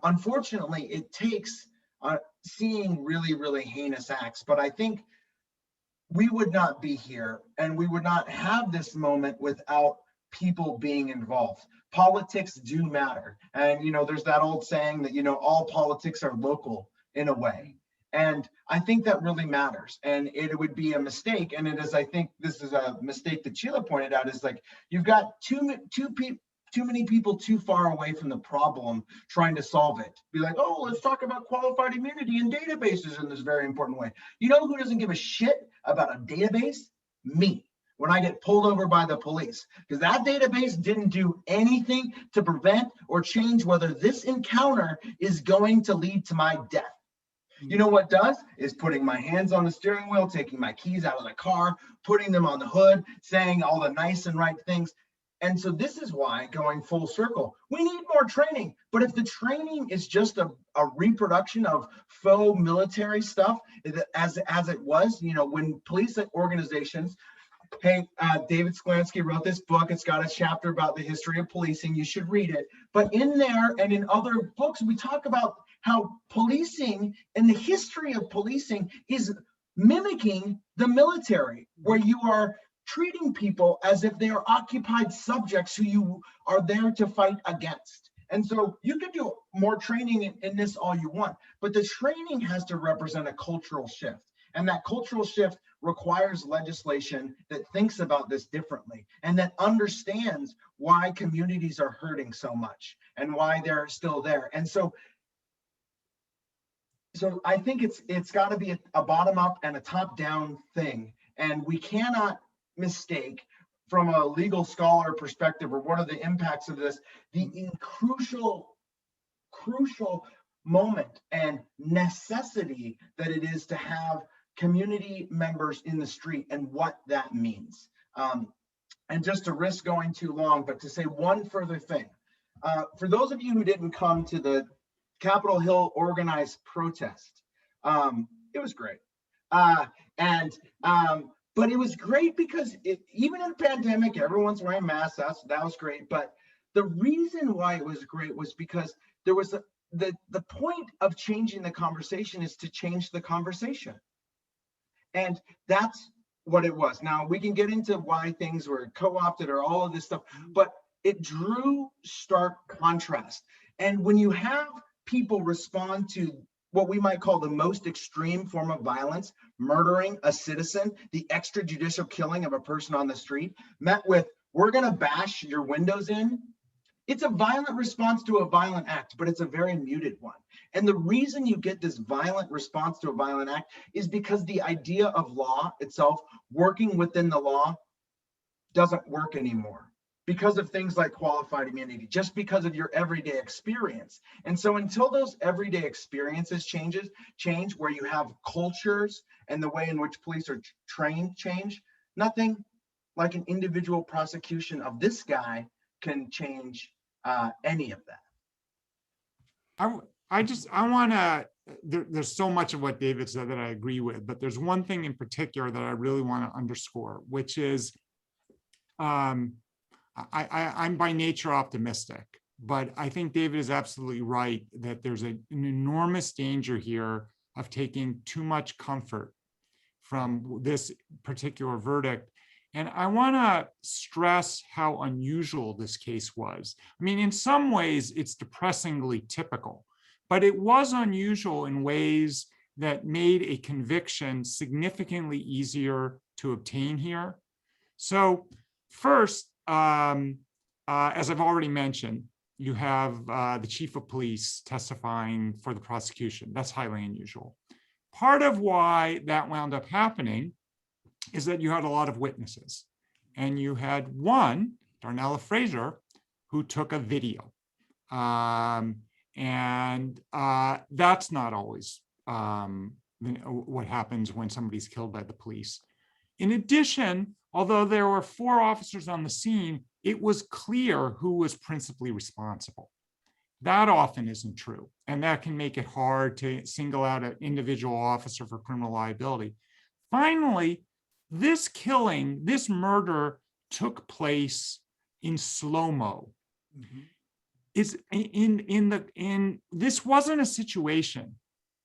unfortunately it takes seeing really, really heinous acts, but I think we would not be here and we would not have this moment without people being involved. Politics do matter, and there's that old saying that all politics are local in a way. And I think that really matters. And it would be a mistake. And it is, I think this is a mistake that Sheila pointed out, is like, you've got too many people too far away from the problem trying to solve it. Be like, oh, let's talk about qualified immunity and databases in this very important way. You know who doesn't give a shit about a database? Me. When I get pulled over by the police, because that database didn't do anything to prevent or change whether this encounter is going to lead to my death. You know what does is putting my hands on the steering wheel, taking my keys out of the car, putting them on the hood, saying all the nice and right things. And so this is why, going full circle, we need more training. But if the training is just a reproduction of faux military stuff, as it was, when police organizations, hey, David Sklansky wrote this book. It's got a chapter about the history of policing. You should read it. But in there and in other books, we talk about how policing and the history of policing is mimicking the military, where you are treating people as if they are occupied subjects who you are there to fight against. And so you can do more training in this all you want, but the training has to represent a cultural shift. And that cultural shift requires legislation that thinks about this differently and that understands why communities are hurting so much and why they're still there. And so I think it's got to be a bottom up and a top down thing. And we cannot mistake, from a legal scholar perspective, or what are the impacts of this, the crucial moment and necessity that it is to have community members in the street and what that means. And just to risk going too long, but to say one further thing, for those of you who didn't come to the Capitol Hill organized protest, it was great. But it was great because even in the pandemic, everyone's wearing masks. That was great. But the reason why it was great was because there was the point of changing the conversation is to change the conversation. And that's what it was. Now, we can get into why things were co-opted or all of this stuff, but it drew stark contrast. And when you have people respond to what we might call the most extreme form of violence, murdering a citizen, the extrajudicial killing of a person on the street, met with, we're going to bash your windows in. It's a violent response to a violent act, but it's a very muted one. And the reason you get this violent response to a violent act is because the idea of law itself, working within the law, doesn't work anymore, because of things like qualified immunity, just because of your everyday experience. And so until those everyday experiences change, where you have cultures and the way in which police are trained change, nothing like an individual prosecution of this guy can change any of that. There's so much of what David said that I agree with, but there's one thing in particular that I really want to underscore, which is, I'm by nature optimistic, but I think David is absolutely right that there's an enormous danger here of taking too much comfort from this particular verdict. And I want to stress how unusual this case was. I mean, in some ways, it's depressingly typical, but it was unusual in ways that made a conviction significantly easier to obtain here. So first, as I've already mentioned, you have the chief of police testifying for the prosecution. That's highly unusual. Part of why that wound up happening is that you had a lot of witnesses, and you had one, Darnella Fraser, who took a video. And that's not always what happens when somebody's killed by the police. In addition, although there were 4 officers on the scene, it was clear who was principally responsible. That often isn't true, and that can make it hard to single out an individual officer for criminal liability. Finally, this killing, this murder took place in slow-mo. This wasn't a situation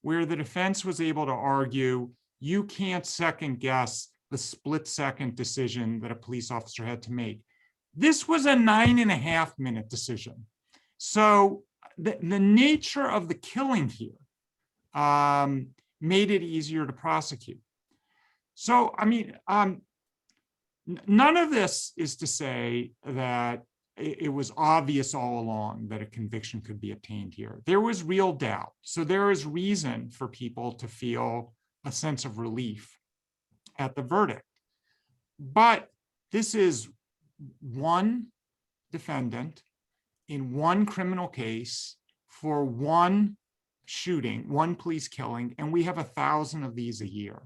where the defense was able to argue, you can't second guess the split-second decision that a police officer had to make. This was a 9.5-minute decision. So the nature of the killing here made it easier to prosecute. So, I mean, none of this is to say that it was obvious all along that a conviction could be obtained here. There was real doubt. So there is reason for people to feel a sense of relief at the verdict. But this is one defendant in one criminal case for one shooting, one police killing, and we have 1,000 of these a year.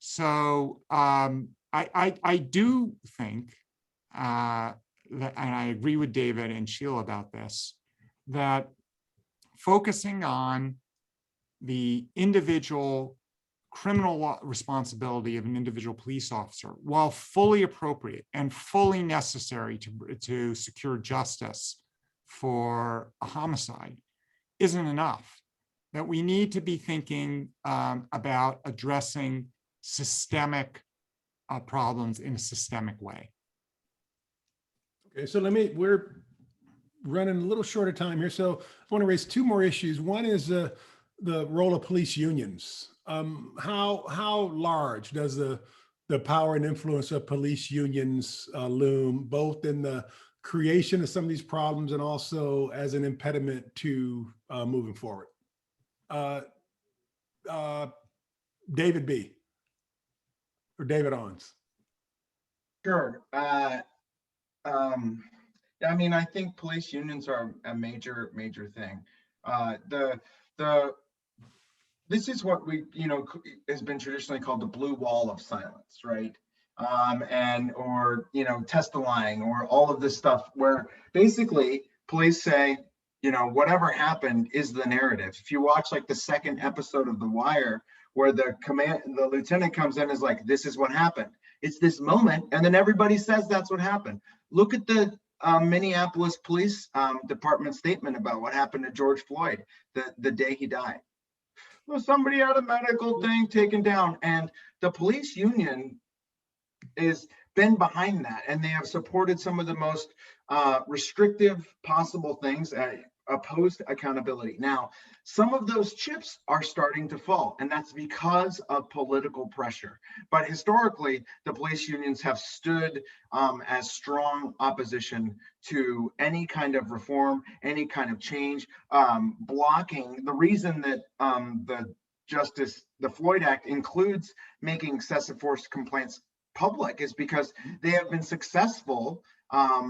So I do think, and I agree with David and Sheila about this, that focusing on the individual criminal responsibility of an individual police officer, while fully appropriate and fully necessary to secure justice for a homicide, isn't enough. that we need to be thinking about addressing systemic problems in a systemic way. Okay, so we're running a little short of time here. So I want to raise two more issues. One is the role of police unions. How large does the power and influence of police unions loom, both in the creation of some of these problems and also as an impediment to moving forward? David B. or David Owens. Sure. I mean, I think police unions are a major thing. This is what has been traditionally called the blue wall of silence, right? Or testifying, or all of this stuff where basically police say, whatever happened is the narrative. If you watch like the second episode of The Wire, where the lieutenant comes in and is like, this is what happened. It's this moment, and then everybody says that's what happened. Look at the Minneapolis Police Department statement about what happened to George Floyd the day he died. Well, somebody had a medical thing taken down, and the police union has been behind that, and they have supported some of the most restrictive possible things, opposed accountability. Now, some of those chips are starting to fall, and that's because of political pressure. But historically, the police unions have stood as strong opposition to any kind of reform, any kind of change, blocking. The reason that the Floyd Act includes making excessive force complaints public is because they have been successful.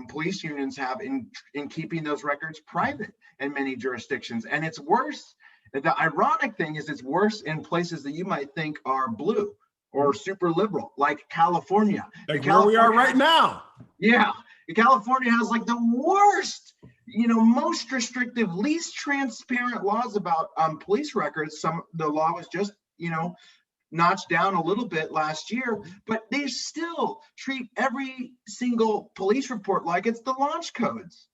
Police unions have in keeping those records private in many jurisdictions. And it's worse. The ironic thing is it's worse in places that you might think are blue or super liberal, like California. Like where we are right now. Yeah. California has like the worst, most restrictive, least transparent laws about police records. The law was just, notched down a little bit last year, but they still treat every single police report like it's the launch codes.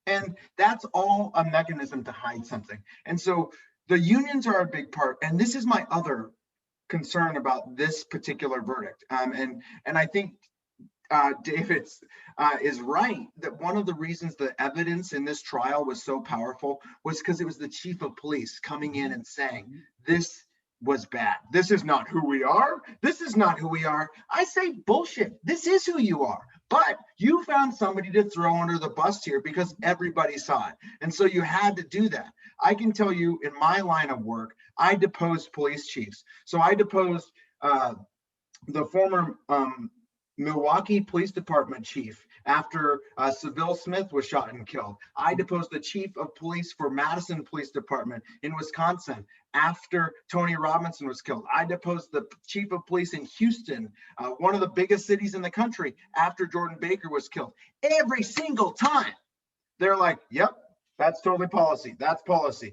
And that's all a mechanism to hide something. And so the unions are a big part. And this is my other concern about this particular verdict. And I think David is right that one of the reasons the evidence in this trial was so powerful was because it was the chief of police coming in and saying, this was bad. This is not who we are. This is not who we are. I say bullshit. This is who you are. But you found somebody to throw under the bus here because everybody saw it. And so you had to do that. I can tell you in my line of work, I deposed police chiefs. So I deposed the former Milwaukee Police Department chief after Seville Smith was shot and killed. I deposed the chief of police for Madison Police Department in Wisconsin after Tony Robinson was killed. I deposed the chief of police in Houston, one of the biggest cities in the country, after Jordan Baker was killed. Every single time, they're like, yep, that's totally policy. That's policy.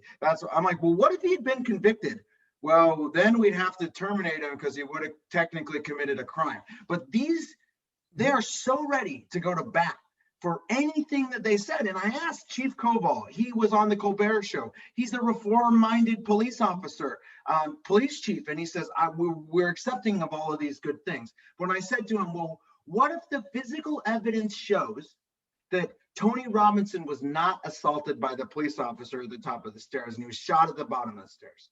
I'm like, well, what if he had been convicted? Well, then we'd have to terminate him because he would have technically committed a crime. But they are so ready to go to bat for anything that they said. And I asked Chief Koval, he was on the Colbert Show. He's a reform-minded police officer, police chief. And he says, we're accepting of all of these good things. When I said to him, well, what if the physical evidence shows that Tony Robinson was not assaulted by the police officer at the top of the stairs and he was shot at the bottom of the stairs?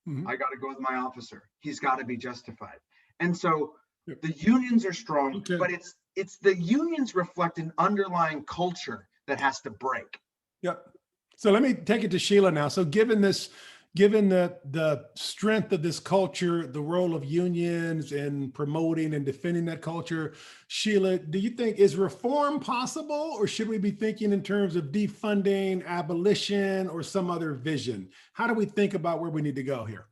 Mm-hmm. I got to go with my officer. He's got to be justified. And so the unions are strong, okay, but it's the unions reflect an underlying culture that has to break. Yep. So let me take it to Sheila now. So given the strength of this culture, the role of unions in promoting and defending that culture, Sheila, do you think is reform possible, or should we be thinking in terms of defunding, abolition, or some other vision? How do we think about where we need to go here?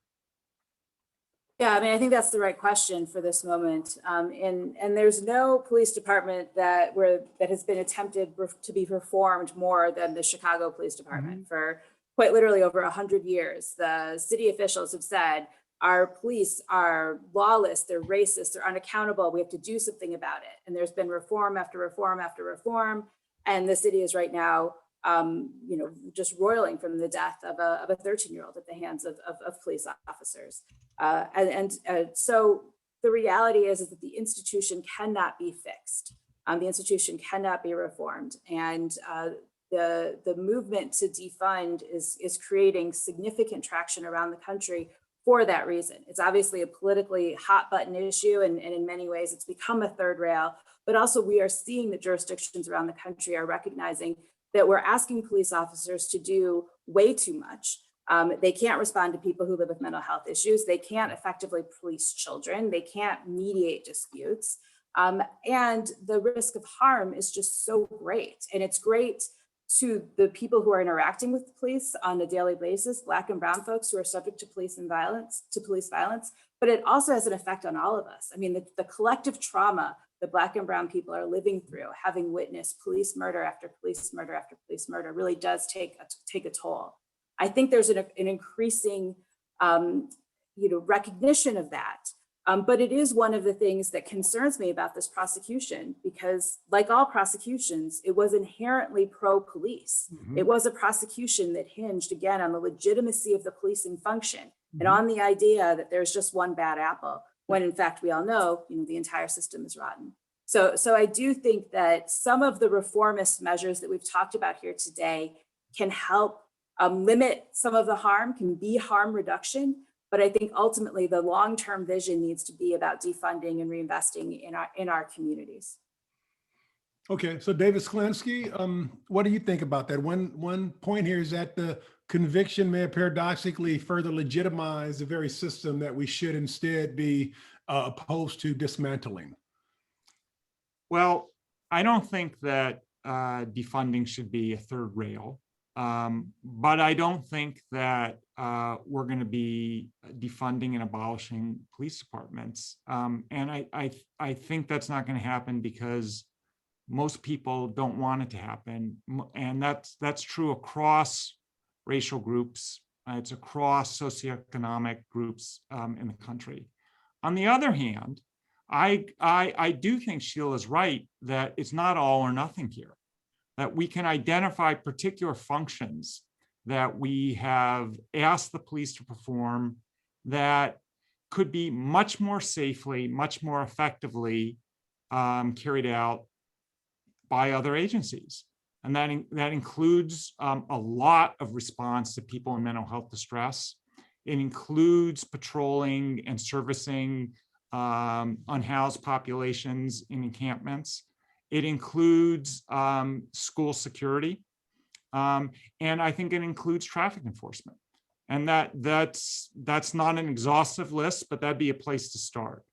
Yeah, I mean, I think that's the right question for this moment. And there's no police department that has been attempted to be reformed more than the Chicago Police Department. Mm-hmm. For quite literally over 100 years. The city officials have said, our police are lawless, they're racist, they're unaccountable, we have to do something about it. And there's been reform after reform after reform. And the city is right now just roiling from the death of a 13-year-old at the hands of police officers. So the reality is that the institution cannot be fixed. The institution cannot be reformed. And the movement to defund is creating significant traction around the country for that reason. It's obviously a politically hot button issue, and in many ways it's become a third rail, but also we are seeing that jurisdictions around the country are recognizing that we're asking police officers to do way too much. They can't respond to people who live with mental health issues. They can't effectively police children. They can't mediate disputes. And the risk of harm is just so great. And it's great to the people who are interacting with the police on a daily basis, Black and brown folks who are subject to police violence, but it also has an effect on all of us. I mean, the collective trauma that Black and brown people are living through, having witnessed police murder after police murder after police murder, really does take a toll. I think there's an increasing recognition of that. But it is one of the things that concerns me about this prosecution, because like all prosecutions, it was inherently pro-police. It was a prosecution that hinged, again, on the legitimacy of the policing function and on the idea that there's just one bad apple, when in fact we all know, the entire system is rotten. So I do think that some of the reformist measures that we've talked about here today can help limit some of the harm, can be harm reduction. But I think ultimately the long-term vision needs to be about defunding and reinvesting in our communities. Okay, so David Sklinski, what do you think about that? One point here is that the conviction may paradoxically further legitimize the very system that we should instead be opposed to dismantling. Well, I don't think that defunding should be a third rail. But I don't think that we're going to be defunding and abolishing police departments. And I think that's not going to happen because most people don't want it to happen. And that's true across racial groups. It's across socioeconomic groups in the country. On the other hand, I do think Sheila's right that it's not all or nothing here, that we can identify particular functions that we have asked the police to perform that could be much more safely, much more effectively carried out by other agencies. And that includes a lot of response to people in mental health distress. It includes patrolling and servicing unhoused populations in encampments. It includes school security, and I think it includes traffic enforcement. And that's not an exhaustive list, but that'd be a place to start.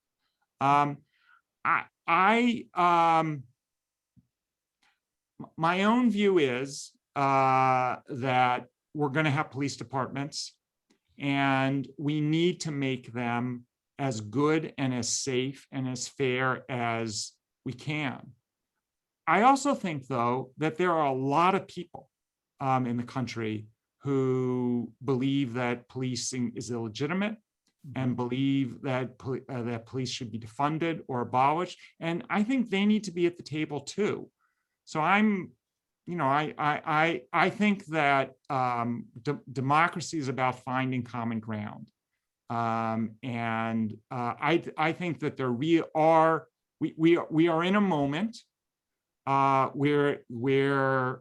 My own view is that we're going to have police departments, and we need to make them as good and as safe and as fair as we can. I also think, though, that there are a lot of people in the country who believe that policing is illegitimate and believe that that police should be defunded or abolished, and I think they need to be at the table too. So I think that democracy is about finding common ground, and I think that we are in a moment where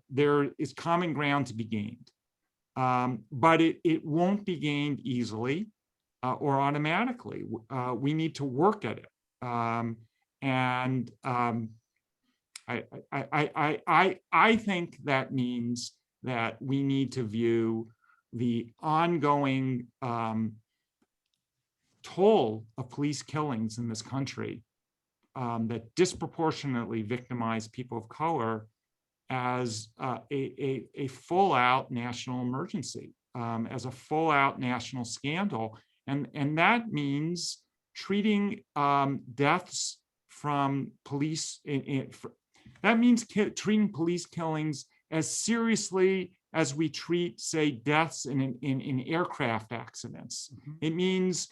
there is common ground to be gained, but it won't be gained easily or automatically. We need to work at it, and I think that means that we need to view the ongoing toll of police killings in this country that disproportionately victimize people of color as a full-out national emergency, as a full-out national scandal. And that means treating deaths from police, that means treating police killings as seriously as we treat, say, deaths in aircraft accidents. It means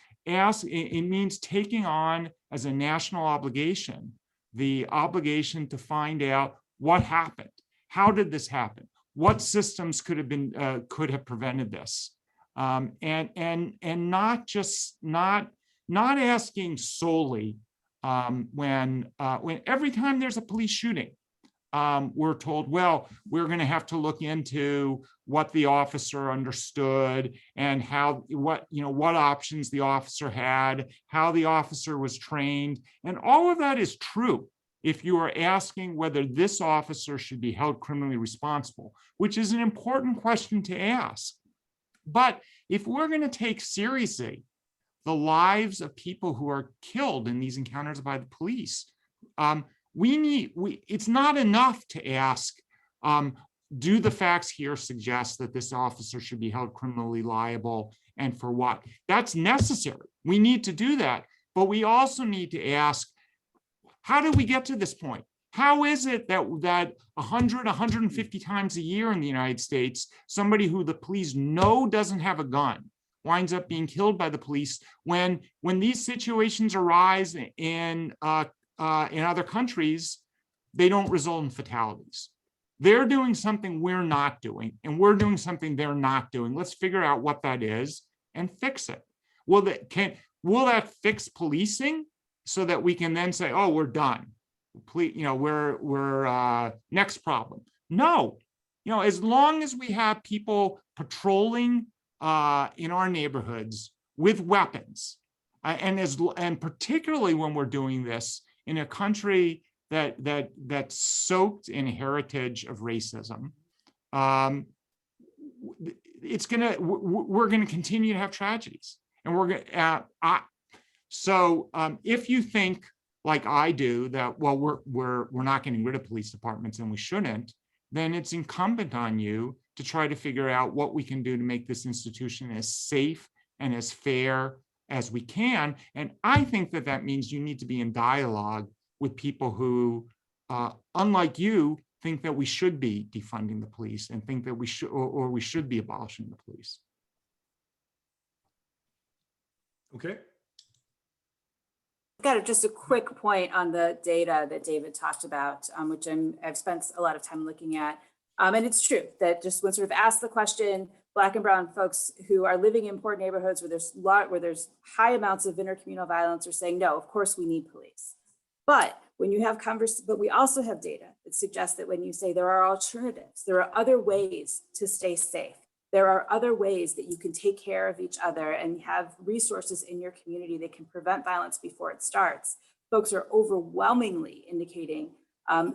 taking on as a national obligation, the obligation to find out what happened. How did this happen? what systems could have prevented this, and not asking solely when every time there's a police shooting, we're told, well, we're going to have to look into what the officer understood and what options the officer had, how the officer was trained, and all of that is true. If you are asking whether this officer should be held criminally responsible, which is an important question to ask. But if we're going to take seriously the lives of people who are killed in these encounters by the police, it's not enough to ask, do the facts here suggest that this officer should be held criminally liable, and for what? That's necessary. We need to do that. But we also need to ask, how did we get to this point? How is it that 100, 150 times a year in the United States, somebody who the police know doesn't have a gun winds up being killed by the police, when these situations arise in other countries, they don't result in fatalities? They're doing something we're not doing, and we're doing something they're not doing. Let's figure out what that is and fix it. Will that fix policing so that we can then say, oh, we're done? We're next problem. No, as long as we have people patrolling in our neighborhoods with weapons, and particularly when we're doing this in a country that's soaked in a heritage of racism, we're gonna continue to have tragedies, and we're gonna. So if you think like I do that, well, we're not getting rid of police departments and we shouldn't, then it's incumbent on you to try to figure out what we can do to make this institution as safe and as fair as we can. And I think that means you need to be in dialogue with people who, unlike you, think that we should be defunding the police and think that we should, or we should be abolishing the police. Okay. Got just a quick point on the data that David talked about, which I've spent a lot of time looking at. And it's true that just when sort of asked the question, Black and brown folks who are living in poor neighborhoods where there's high amounts of intercommunal violence are saying, no, of course we need police. But when you have but we also have data that suggests that when you say there are alternatives, there are other ways to stay safe. There are other ways that you can take care of each other and have resources in your community that can prevent violence before it starts. Folks are overwhelmingly indicating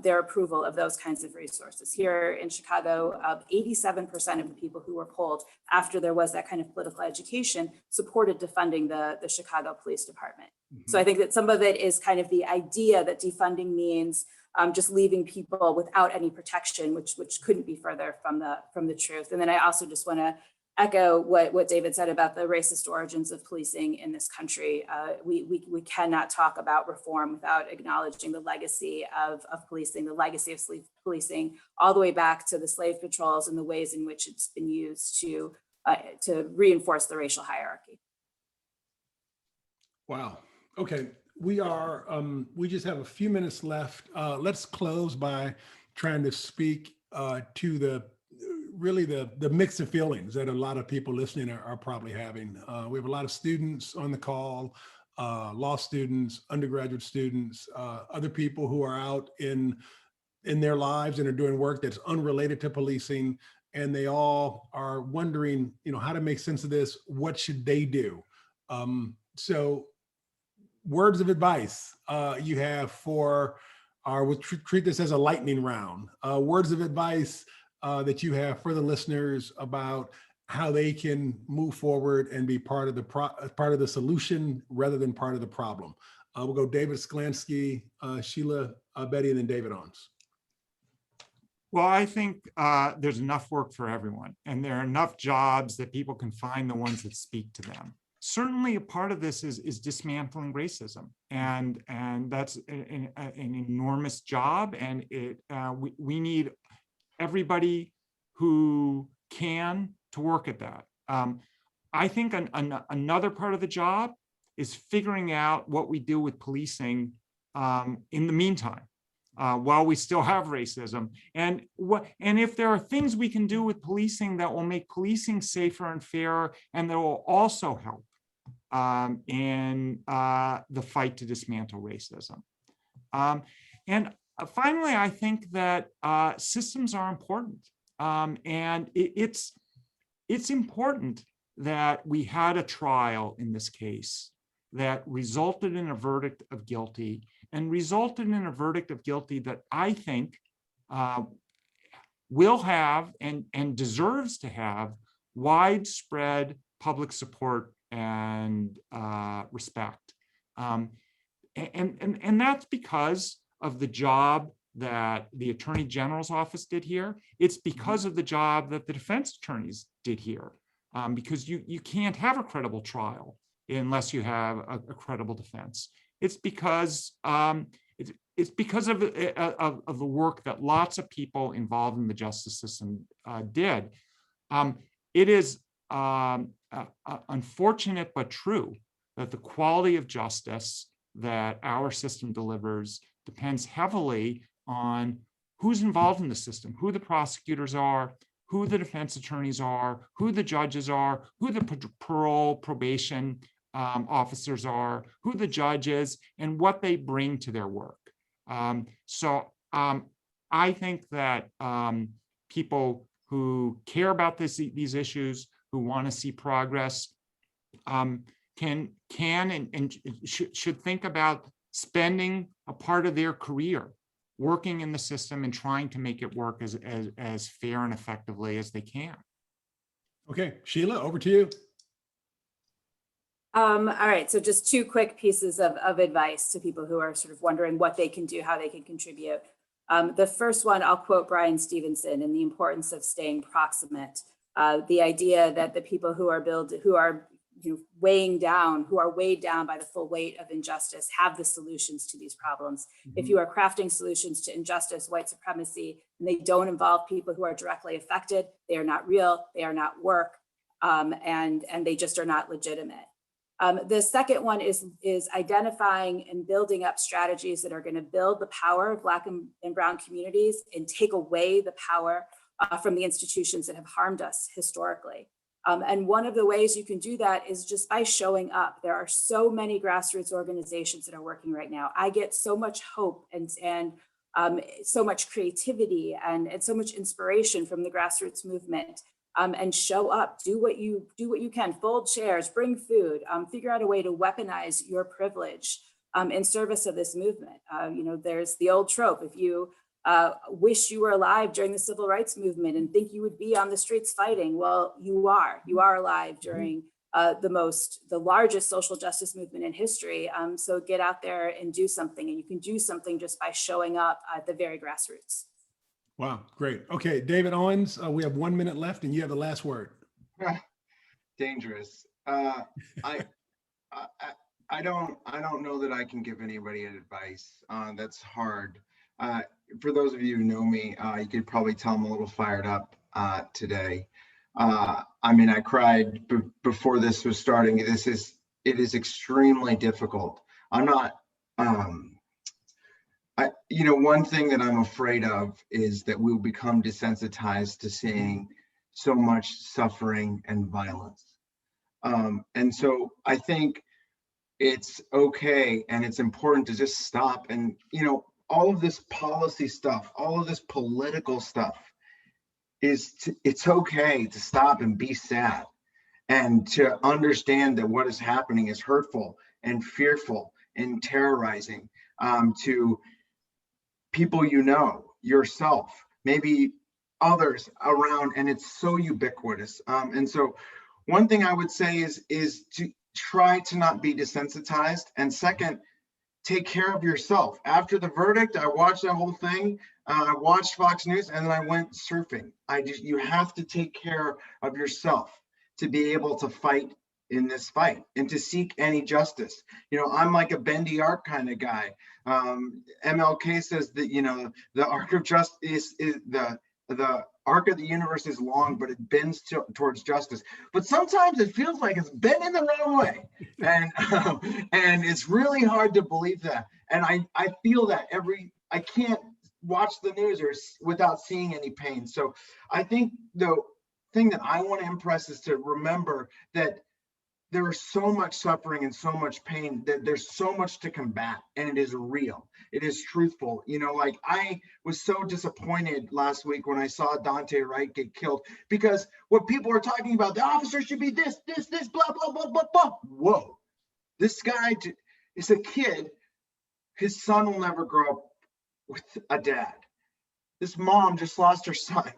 their approval of those kinds of resources. Here in Chicago, 87% of the people who were polled after there was that kind of political education supported defunding the Chicago Police Department. Mm-hmm. So I think that some of it is kind of the idea that defunding means just leaving people without any protection, which couldn't be further from the truth. And then I also just want to echo what David said about the racist origins of policing in this country. We cannot talk about reform without acknowledging the legacy of policing, the legacy of policing, all the way back to the slave patrols and the ways in which it's been used to reinforce the racial hierarchy. Wow. Okay. We just have a few minutes left. Let's close by trying to speak to the mix of feelings that a lot of people listening are probably having. We have a lot of students on the call, law students, undergraduate students, other people who are out in their lives and are doing work that's unrelated to policing, and they all are wondering, how to make sense of this. What should they do? So words of advice you have for we'll treat this as a lightning round. Words of advice that you have for the listeners about how they can move forward and be part of the solution rather than part of the problem. We'll go David Sklansky, Sheila Betty, and then David Ons. Well, I think there's enough work for everyone, and there are enough jobs that people can find the ones that speak to them. Certainly a part of this is dismantling racism, and that's an enormous job, and we need everybody who can to work at that. I think another part of the job is figuring out what we do with policing in the meantime. while we still have racism. And if there are things we can do with policing that will make policing safer and fairer, and that will also help in the fight to dismantle racism. And finally, I think that systems are important. And it's important that we had a trial in this case that resulted in a verdict of guilty, and resulted in a verdict of guilty that I think will have and deserves to have widespread public support and respect. And that's because of the job that the Attorney General's office did here. It's because of the job that the defense attorneys did here, because you can't have a credible trial unless you have a credible defense. It's because it's because of the work that lots of people involved in the justice system did. It is unfortunate but true that the quality of justice that our system delivers depends heavily on who's involved in the system, who the prosecutors are, who the defense attorneys are, who the judges are, who the parole probation officers are, who the judges, and what they bring to their work. So I think that people who care about these issues, who want to see progress, can and should think about spending a part of their career working in the system and trying to make it work as fair and effectively as they can. Okay, Sheila, over to you. All right, so just two quick pieces of advice to people who are sort of wondering what they can do, how they can contribute. The first one, I'll quote Brian Stevenson in the importance of staying proximate. The idea that the people who are weighed down by the full weight of injustice have the solutions to these problems. Mm-hmm. If you are crafting solutions to injustice, white supremacy, and they don't involve people who are directly affected, they are not real, they are not work, and they just are not legitimate. The second one is identifying and building up strategies that are going to build the power of Black and Brown communities and take away the power from the institutions that have harmed us historically. And one of the ways you can do that is just by showing up. There are so many grassroots organizations that are working right now. I get so much hope and so much creativity and so much inspiration from the grassroots movement. And show up, do what you can, fold chairs, bring food, figure out a way to weaponize your privilege in service of this movement. There's the old trope, if you wish you were alive during the civil rights movement and think you would be on the streets fighting, well, you are alive during the largest social justice movement in history. So get out there and do something, and you can do something just by showing up at the very grassroots. Wow, great. Okay, David Owens, we have 1 minute left and you have the last word. Dangerous. I don't know that I can give anybody advice. That's hard. For those of you who know me, you could probably tell I'm a little fired up today. I cried before this was starting. It is extremely difficult. I'm not. One thing that I'm afraid of is that we'll become desensitized to seeing so much suffering and violence. And so I think it's okay and it's important to just stop. And, all of this policy stuff, all of this political stuff it's okay to stop and be sad and to understand that what is happening is hurtful and fearful and terrorizing to people yourself, maybe others around, and it's so ubiquitous. And so one thing I would say is to try to not be desensitized. And second, take care of yourself. After the verdict, I watched the whole thing. I watched Fox News and then I went surfing. You have to take care of yourself to be able to fight in this fight and to seek any justice. I'm like a bendy arc kind of guy. MLK says that, the arc of justice is the arc of the universe is long, but it bends towards justice. But sometimes it feels like it's bending the wrong way. And it's really hard to believe that. And I feel that every I can't watch the news without seeing any pain. So I think the thing that I want to impress is to remember that there is so much suffering and so much pain, that there's so much to combat, and it is real. It is truthful. Like I was so disappointed last week when I saw Dante Wright get killed, because what people are talking about, the officer should be this, blah, blah, blah, blah, blah. Whoa, this guy is a kid. His son will never grow up with a dad. This mom just lost her son.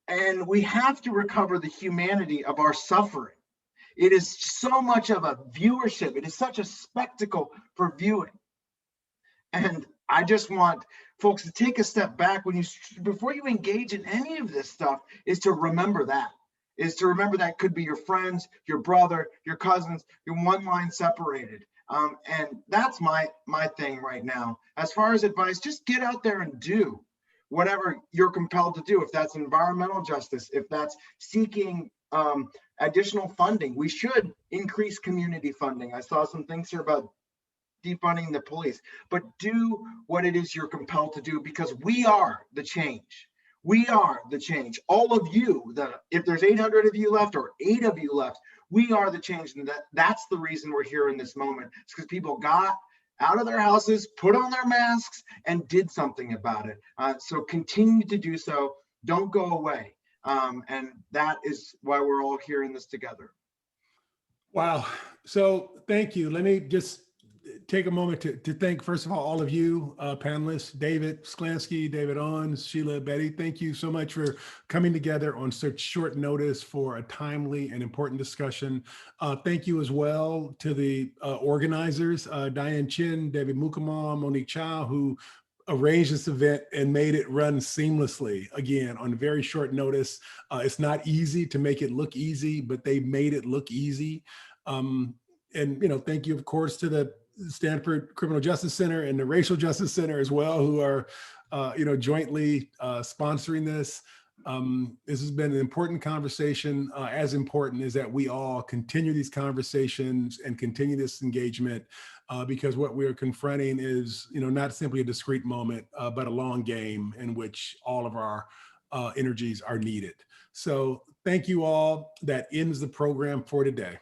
And we have to recover the humanity of our suffering. It is so much of a viewership. It is such a spectacle for viewing. And I just want folks to take a step back before you engage in any of this stuff, is to remember that. Could be your friends, your brother, your cousins, you're one line separated. And that's my thing right now. As far as advice, just get out there and do whatever you're compelled to do. If that's environmental justice, if that's seeking additional funding, we should increase community funding. I saw some things here about defunding the police, but do what it is you're compelled to do, because we are the change. We are the change. All of you, if there's 800 of you left or 8 of you left, we are the change. And that's the reason we're here in this moment. It's because people got out of their houses, put on their masks, and did something about it. So continue to do so. Don't go away. And that is why we're all here in this together. Wow. So thank you. Let me just take a moment to thank, first of all of you panelists, David Sklansky, David Owens, Sheila, Betty. Thank you so much for coming together on such short notice for a timely and important discussion. Thank you as well to the organizers, Diane Chin, David Mukama, Monique Chow, who arranged this event and made it run seamlessly, again, on very short notice. It's not easy to make it look easy, but they made it look easy. And, thank you, of course, to the Stanford Criminal Justice Center and the Racial Justice Center as well, who are, jointly sponsoring this. This has been an important conversation. As important is that we all continue these conversations and continue this engagement, because what we're confronting is, not simply a discrete moment, but a long game in which all of our energies are needed. So thank you all. That ends the program for today.